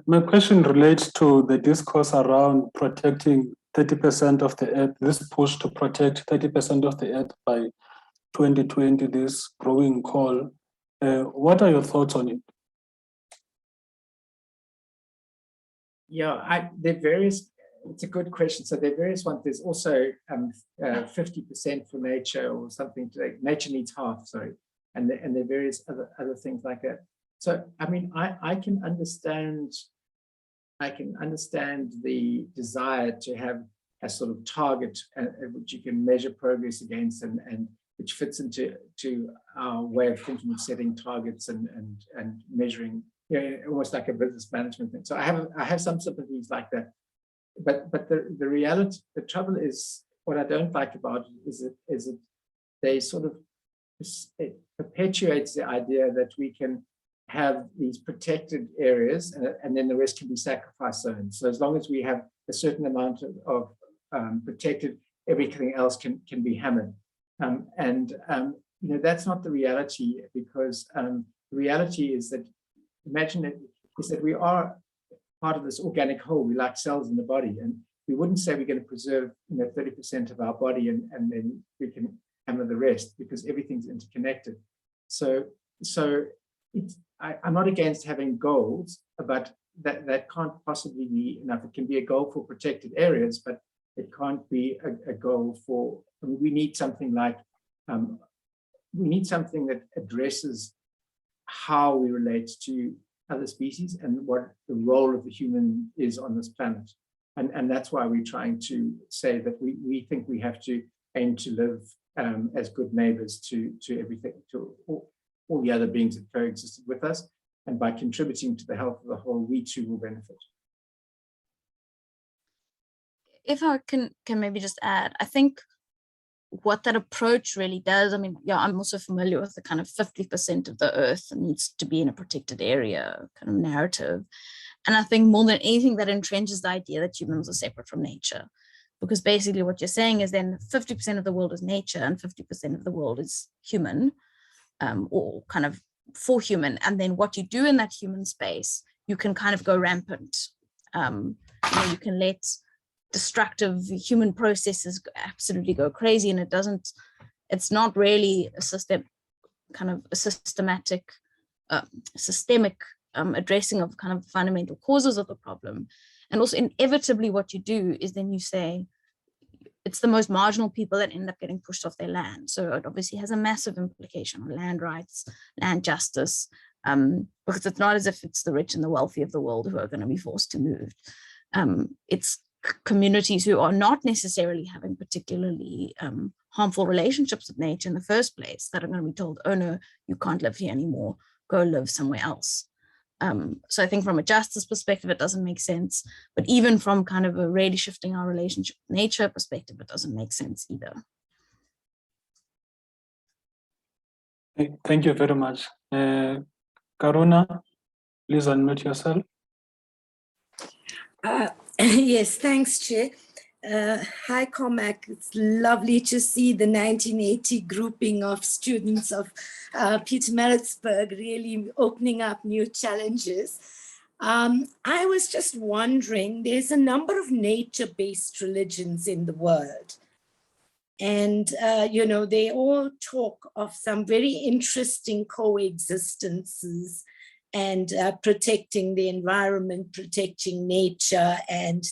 Speaker 1: My question relates to the discourse around protecting 30% of the earth, this push to protect 30% of the earth by 2020, this growing call. What are your thoughts on it?
Speaker 3: Yeah, there are various, it's a good question. So there are various ones. There's also 50% for nature or something, nature needs half, sorry. And there are various other things like that. So, I mean, I can understand the desire to have a sort of target which you can measure progress against, and which fits into our way of thinking of setting targets and measuring, you know, almost like a business management thing. So I have some sympathies like that. But the reality, the trouble is, what I don't like about it is that they sort of, it perpetuates the idea that we can have these protected areas and then the rest can be sacrifice zones. So as long as we have a certain amount of protected, everything else can be hammered. You know, that's not the reality, because the reality is that, imagine it, is that we are part of this organic whole. We like cells in the body, and we wouldn't say we're going to preserve, you know, 30% of our body and then we can hammer the rest, because everything's interconnected. So I'm not against having goals, but that can't possibly be enough. It can be a goal for protected areas, but it can't be a goal for, I mean, we need something like, we need something that addresses how we relate to other species and what the role of the human is on this planet. And that's why we're trying to say that we think we have to aim to live as good neighbors to everything, to all the other beings that coexisted with us. And by contributing to the health of the whole, we too will benefit.
Speaker 2: If I can maybe just add, I think what that approach really does, I mean, yeah, I'm also familiar with the kind of 50% of the earth needs to be in a protected area kind of narrative. And I think more than anything, that entrenches the idea that humans are separate from nature. Because basically what you're saying is then 50% of the world is nature and 50% of the world is human, or kind of for human. And then what you do in that human space, you can kind of go rampant. You know, you can let destructive human processes absolutely go crazy, and it's not really a systemic systemic addressing of kind of fundamental causes of the problem. And also inevitably what you do is then you say it's the most marginal people that end up getting pushed off their land. So it obviously has a massive implication on land rights, land justice, because it's not as if it's the rich and the wealthy of the world who are going to be forced to move. It's communities who are not necessarily having particularly harmful relationships with nature in the first place that are going to be told, oh no, you can't live here anymore, go live somewhere else. So I think from a justice perspective, it doesn't make sense, but even from kind of a really shifting our relationship with nature perspective, it doesn't make sense either.
Speaker 1: Thank you very much. Karuna, please unmute yourself.
Speaker 5: Yes, thanks, Chair. Hi, Cormac. It's lovely to see the 1980 grouping of students of Pietermaritzburg really opening up new challenges. I was just wondering, there's a number of nature-based religions in the world. And, you know, they all talk of some very interesting coexistences and protecting the environment, protecting nature, and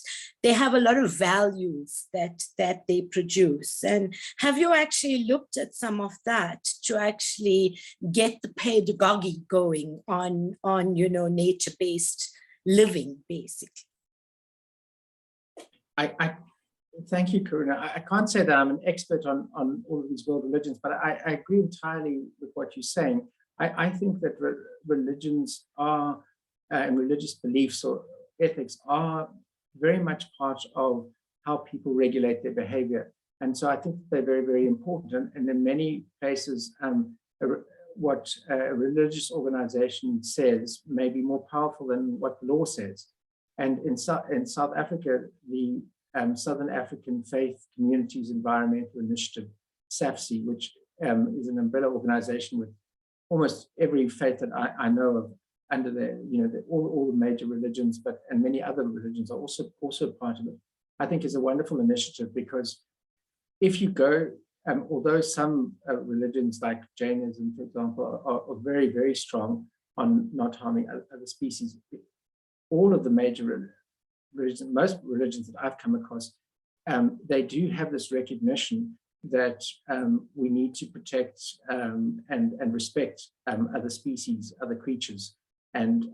Speaker 5: they have a lot of values that they produce. And have you actually looked at some of that to actually get the pedagogy going on you know, nature-based living, basically?
Speaker 3: Thank you, Karuna. I can't say that I'm an expert on all of these world religions, but I agree entirely with what you're saying. I think that religions are, and religious beliefs or ethics are very much part of how people regulate their behavior. And so I think they're very, very important. And in many places, what a religious organization says may be more powerful than what law says. And in South Africa, the Southern African Faith Communities Environmental Initiative, SAFC, which is an umbrella organization with almost every faith that I know of under all the major religions, and many other religions are also part of it. I think is a wonderful initiative, because if you go, although some religions like Jainism, for example, are very, very strong on not harming other species, all of the major religions, most religions that I've come across, they do have this recognition that we need to protect and respect other species, other creatures. And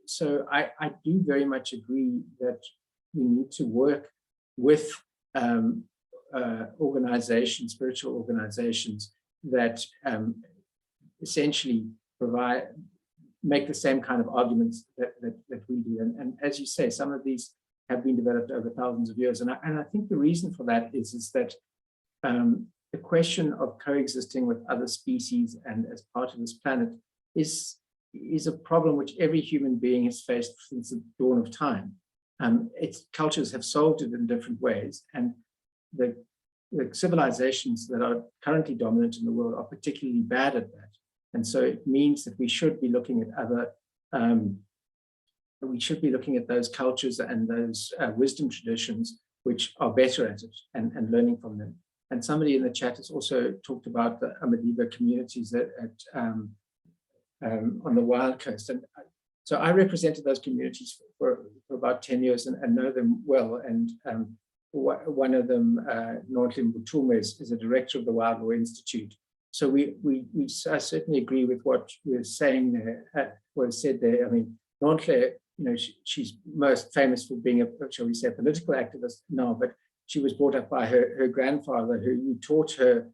Speaker 3: so I do very much agree that we need to work with organizations, spiritual organizations that essentially make the same kind of arguments that we do. And as you say, some of these have been developed over thousands of years. And I think the reason for that is that the question of coexisting with other species and as part of this planet is a problem which every human being has faced since the dawn of time. Its cultures have solved it in different ways, and the civilizations that are currently dominant in the world are particularly bad at that. And so it means that we should be looking at those cultures and those wisdom traditions which are better at it, and learning from them. And somebody in the chat has also talked about the Amadiba communities on the Wild Coast. And so I represented those communities for about 10 years and know them well. And one of them, Nontle Mbutume, is a director of the Wild Law Institute. So I certainly agree with what we're saying there, what was said there. I mean, Nontle, she's most famous for being shall we say, a political activist now, but she was brought up by her grandfather, who taught her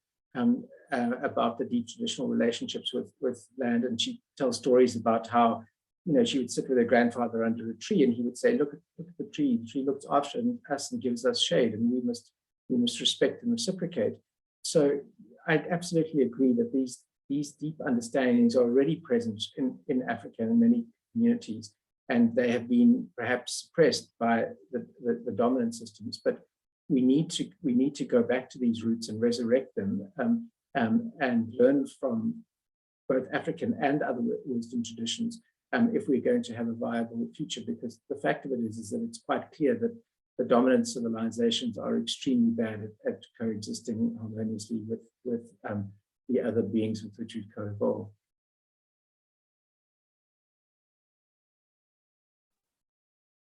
Speaker 3: about the deep traditional relationships with land. And she tells stories about how, she would sit with her grandfather under a tree, and he would say, look at the tree. The tree looks after us and gives us shade, and we must respect and reciprocate. So I absolutely agree that these deep understandings are already present in Africa and in many communities, and they have been perhaps suppressed by the dominant systems. But we need to go back to these roots and resurrect them, and learn from both African and other wisdom traditions, if we're going to have a viable future. Because the fact of it is that it's quite clear that the dominant civilizations are extremely bad at coexisting harmoniously with the other beings with which we co-evolve.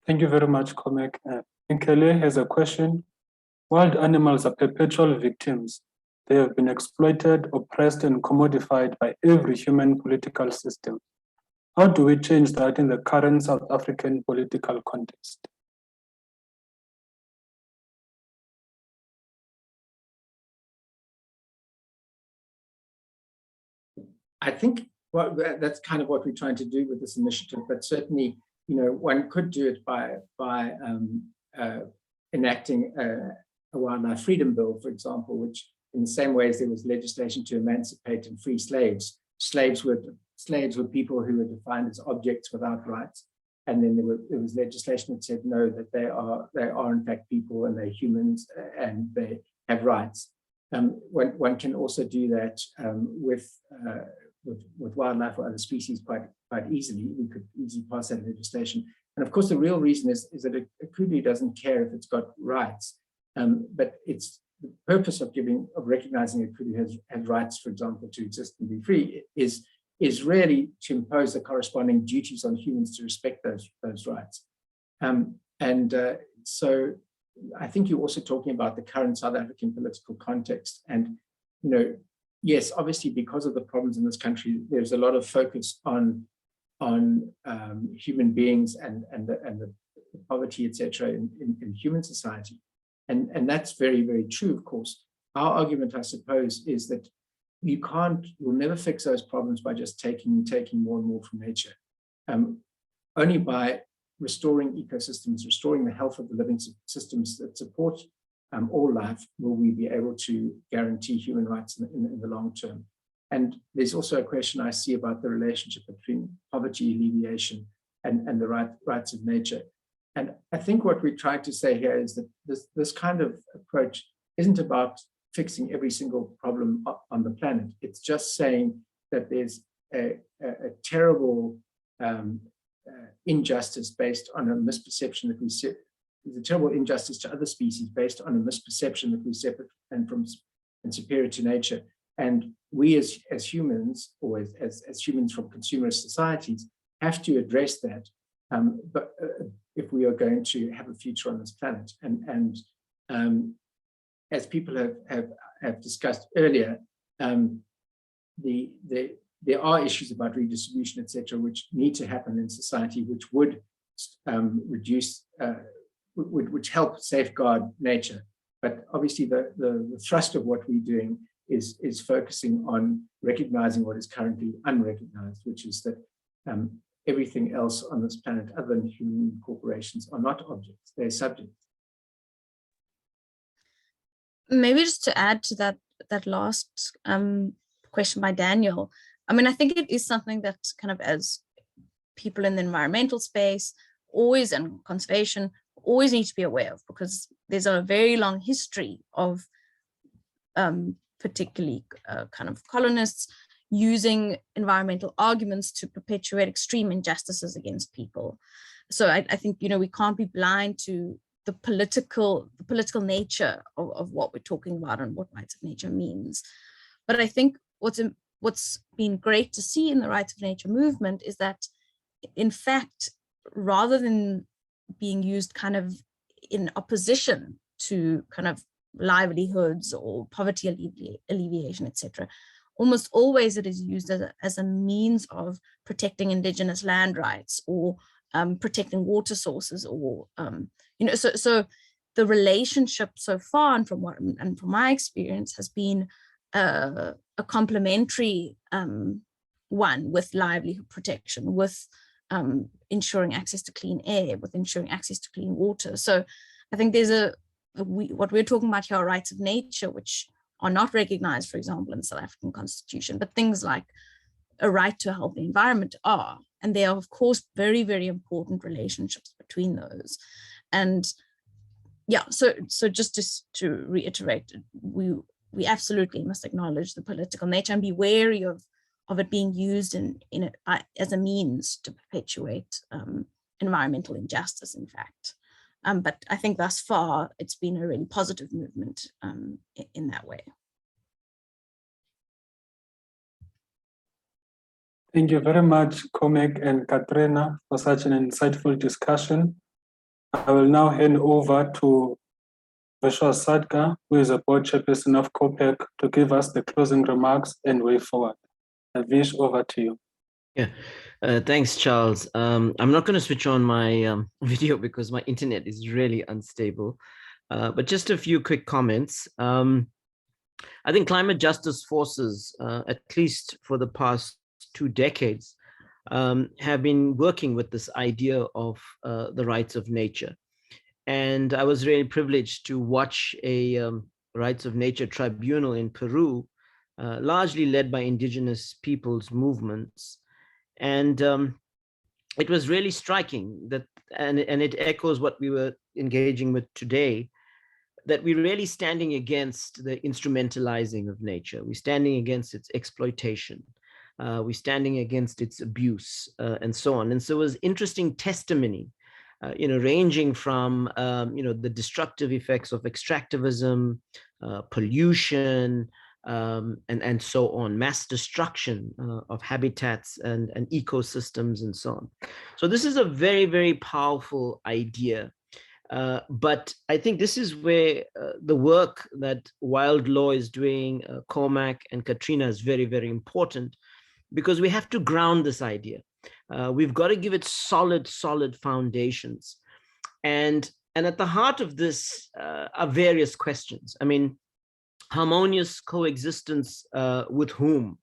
Speaker 1: Thank you very much, Cormac. Nkele has a question. Wild animals are perpetual victims. They have been exploited, oppressed, and commodified by every human political system. How do we change that in the current South African political context?
Speaker 3: I think that's kind of what we're trying to do with this initiative, but certainly, one could do it by enacting a wildlife freedom bill, for example, which in the same way as there was legislation to emancipate and free slaves. Slaves were people who were defined as objects without rights. And then there was legislation that said, no, that they are in fact people, and they're humans, and they have rights. One can also do that with wildlife or other species quite easily. We could easily pass that legislation. And of course, the real reason is that a kudu doesn't care if it's got rights, but it's the purpose of recognizing a kudu has rights, for example, to exist and be free, is really to impose the corresponding duties on humans to respect those rights. So I think you're also talking about the current South African political context. And, yes, obviously, because of the problems in this country, there's a lot of focus on human beings and the poverty, etc., in human society. And that's very, very true, of course. Our argument, I suppose, is that you'll never fix those problems by just taking more and more from nature. Only by restoring ecosystems, restoring the health of the living systems that support all life, will we be able to guarantee human rights in the long term. And there's also a question I see about the relationship between poverty alleviation and the rights of nature. And I think what we're trying to say here is that this kind of approach isn't about fixing every single problem on the planet. It's just saying that there's a terrible injustice based on a misperception that we see. There's a terrible injustice to other species based on a misperception that we're separate and superior to nature. And we as humans, or as humans from consumerist societies, have to address that. But if we are going to have a future on this planet, and as people have discussed earlier, there are issues about redistribution, etc., which need to happen in society, which would reduce, which help safeguard nature. But obviously, the thrust of what we're doing is focusing on recognizing what is currently unrecognized, which is that everything else on this planet, other than human corporations, are not objects; they're subjects.
Speaker 2: Maybe just to add to that last question by Daniel, I mean, I think it is something that kind of, as people in the environmental space, always, and conservation, always need to be aware of, because there's a very long history of particularly kind of colonists using environmental arguments to perpetuate extreme injustices against people. So I think, you know, we can't be blind to the political nature of what we're talking about and what rights of nature means. But I think what's been great to see in the rights of nature movement is that, in fact, rather than being used kind of in opposition to kind of livelihoods or poverty alleviation, etc., almost always it is used as a means of protecting indigenous land rights, or protecting water sources, or you know, so the relationship so far, and from my experience, has been a complementary one, with livelihood protection, with ensuring access to clean air, with ensuring access to clean water. So I think there's what we're talking about here are rights of nature, which are not recognized, for example, in the South African Constitution, but things like a right to a healthy environment are. And there are, of course, very, very important relationships between those. And yeah, so just to reiterate, we absolutely must acknowledge the political nature and be wary of it being used as a means to perpetuate environmental injustice, in fact. But I think thus far, it's been a really positive movement in that way.
Speaker 1: Thank you very much, Cormac and Katrina, for such an insightful discussion. I will now hand over to Vishwa Sadka, who is a board chairperson of COPEC, to give us the closing remarks and way forward. Vish, over to you.
Speaker 6: Yeah, thanks, Charles. I'm not going to switch on my video because my internet is really unstable, but just a few quick comments. I think climate justice forces, at least for the past 2 decades, have been working with this idea of the rights of nature. And I was really privileged to watch a rights of nature tribunal in Peru, largely led by indigenous peoples' movements. And it was really striking that, and it echoes what we were engaging with today, that we're really standing against the instrumentalizing of nature. We're standing against its exploitation. We're standing against its abuse, and so on. And so it was interesting testimony, ranging from, the destructive effects of extractivism, pollution, and so on, mass destruction of habitats and ecosystems and so on. So this is a very, very powerful idea. But I think this is where the work that Wild Law is doing, Cormac and Katrina, is very, very important, because we have to ground this idea. We've got to give it solid foundations. And at the heart of this are various questions. I mean, harmonious coexistence with whom?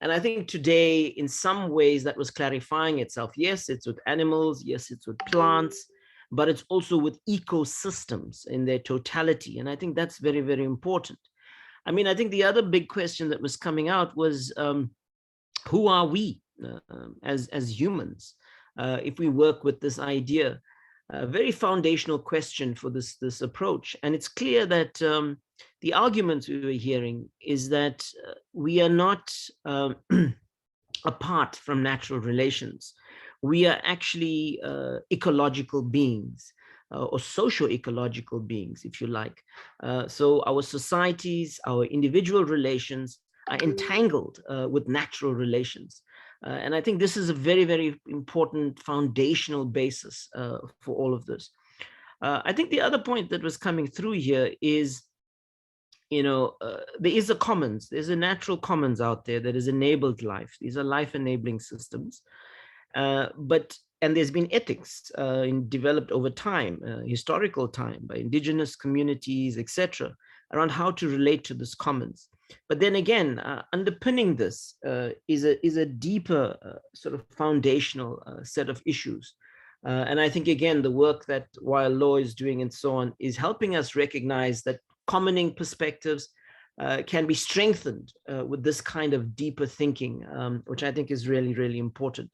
Speaker 6: And I think today, in some ways, that was clarifying itself. Yes, it's with animals. Yes, it's with plants, but it's also with ecosystems in their totality. And I think that's very, very important. I mean, I think the other big question that was coming out was, who are we as humans if we work with this idea? A very foundational question for this approach. And it's clear that the arguments we were hearing is that we are not apart from natural relations. We are actually ecological beings or socio-ecological beings, if you like. So our societies, our individual relations are entangled with natural relations. And I think this is a very, very important foundational basis for all of this. I think the other point that was coming through here is, there is a commons, there's a natural commons out there that has enabled life. These are life enabling systems. And there's been ethics developed over time, historical time, by indigenous communities, etc., around how to relate to this commons. But then again, underpinning this is a deeper sort of foundational set of issues. And I think, again, the work that Wild Law is doing and so on is helping us recognize that commoning perspectives can be strengthened with this kind of deeper thinking, which I think is really, really important.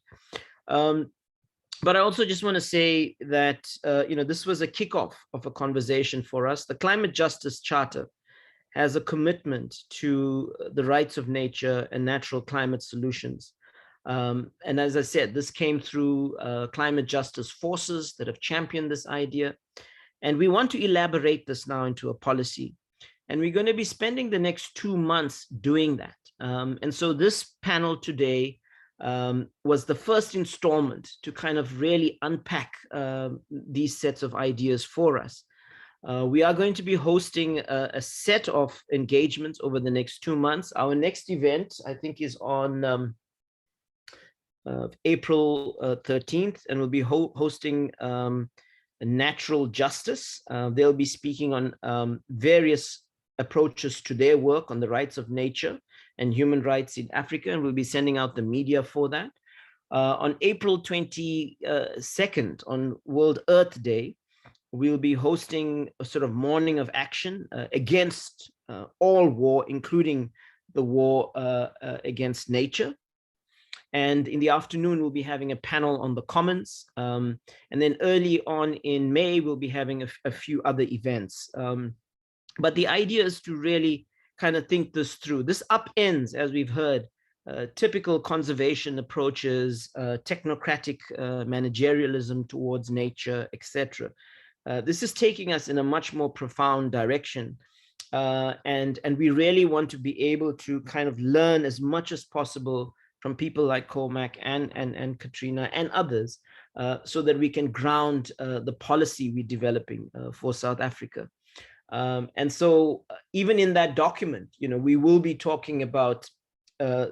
Speaker 6: But I also just want to say that, this was a kickoff of a conversation for us. The Climate Justice Charter has a commitment to the rights of nature and natural climate solutions. And as I said, this came through climate justice forces that have championed this idea. And we want to elaborate this now into a policy. And we're going to be spending the next 2 months doing that. And so this panel today was the first installment to kind of really unpack these sets of ideas for us. We are going to be hosting a set of engagements over the next 2 months. Our next event, I think, is on April 13th, and we'll be hosting natural justice. They'll be speaking on various approaches to their work on the rights of nature and human rights in Africa, and we'll be sending out the media for that. On April 22nd, on World Earth Day, we'll be hosting a sort of morning of action against all war, including the war against nature. And in the afternoon, we'll be having a panel on the commons. And then early on in May, we'll be having a few other events. But the idea is to really kind of think this through. This upends, as we've heard, typical conservation approaches, technocratic managerialism towards nature, etc. This is taking us in a much more profound direction. And we really want to be able to kind of learn as much as possible from people like Cormac and Katrina and others, so that we can ground the policy we're developing for South Africa. And so even in that document, we will be talking about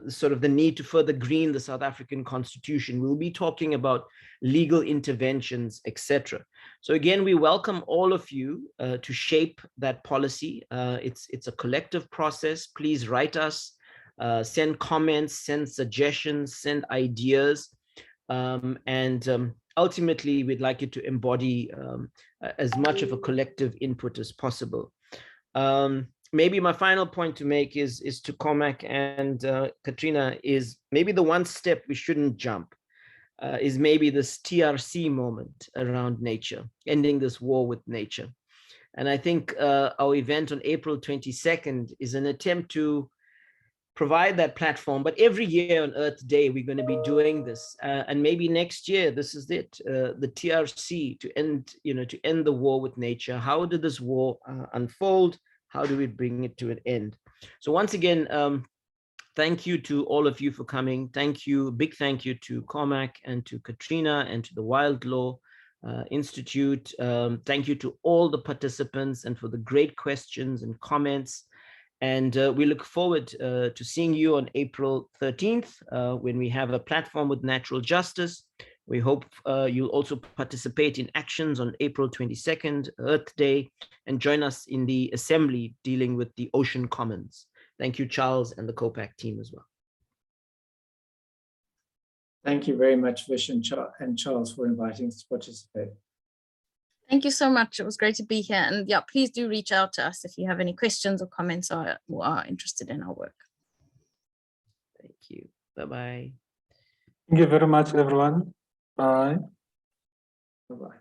Speaker 6: sort of the need to further green the South African Constitution. We'll be talking about legal interventions, etc. So again, we welcome all of you to shape that policy. It's a collective process. Please write us, send comments, send suggestions, send ideas, and ultimately we'd like you to embody as much of a collective input as possible. Maybe my final point to make is to Cormac and Katrina, is maybe the one step we shouldn't jump is maybe this TRC moment around nature, ending this war with nature. And I think our event on April 22nd is an attempt to provide that platform. But every year on Earth Day, we're going to be doing this. And maybe next year, this is it, the TRC, to end the war with nature. How did this war unfold? How do we bring it to an end? So once again, thank you to all of you for coming. Thank you, big thank you to Cormac and to Katrina and to the Wild Law Institute. Thank you to all the participants and for the great questions and comments. And we look forward to seeing you on April 13th when we have a platform with natural justice. We hope you'll also participate in actions on April 22nd, Earth Day, and join us in the assembly dealing with the ocean commons. Thank you, Charles, and the COPAC team as well.
Speaker 3: Thank you very much, Vish and Charles, for inviting us to participate.
Speaker 2: Thank you so much. It was great to be here. And yeah, please do reach out to us if you have any questions or comments or are interested in our work.
Speaker 6: Thank you. Bye-bye.
Speaker 1: Thank you very much, everyone. Bye.
Speaker 3: Bye-bye.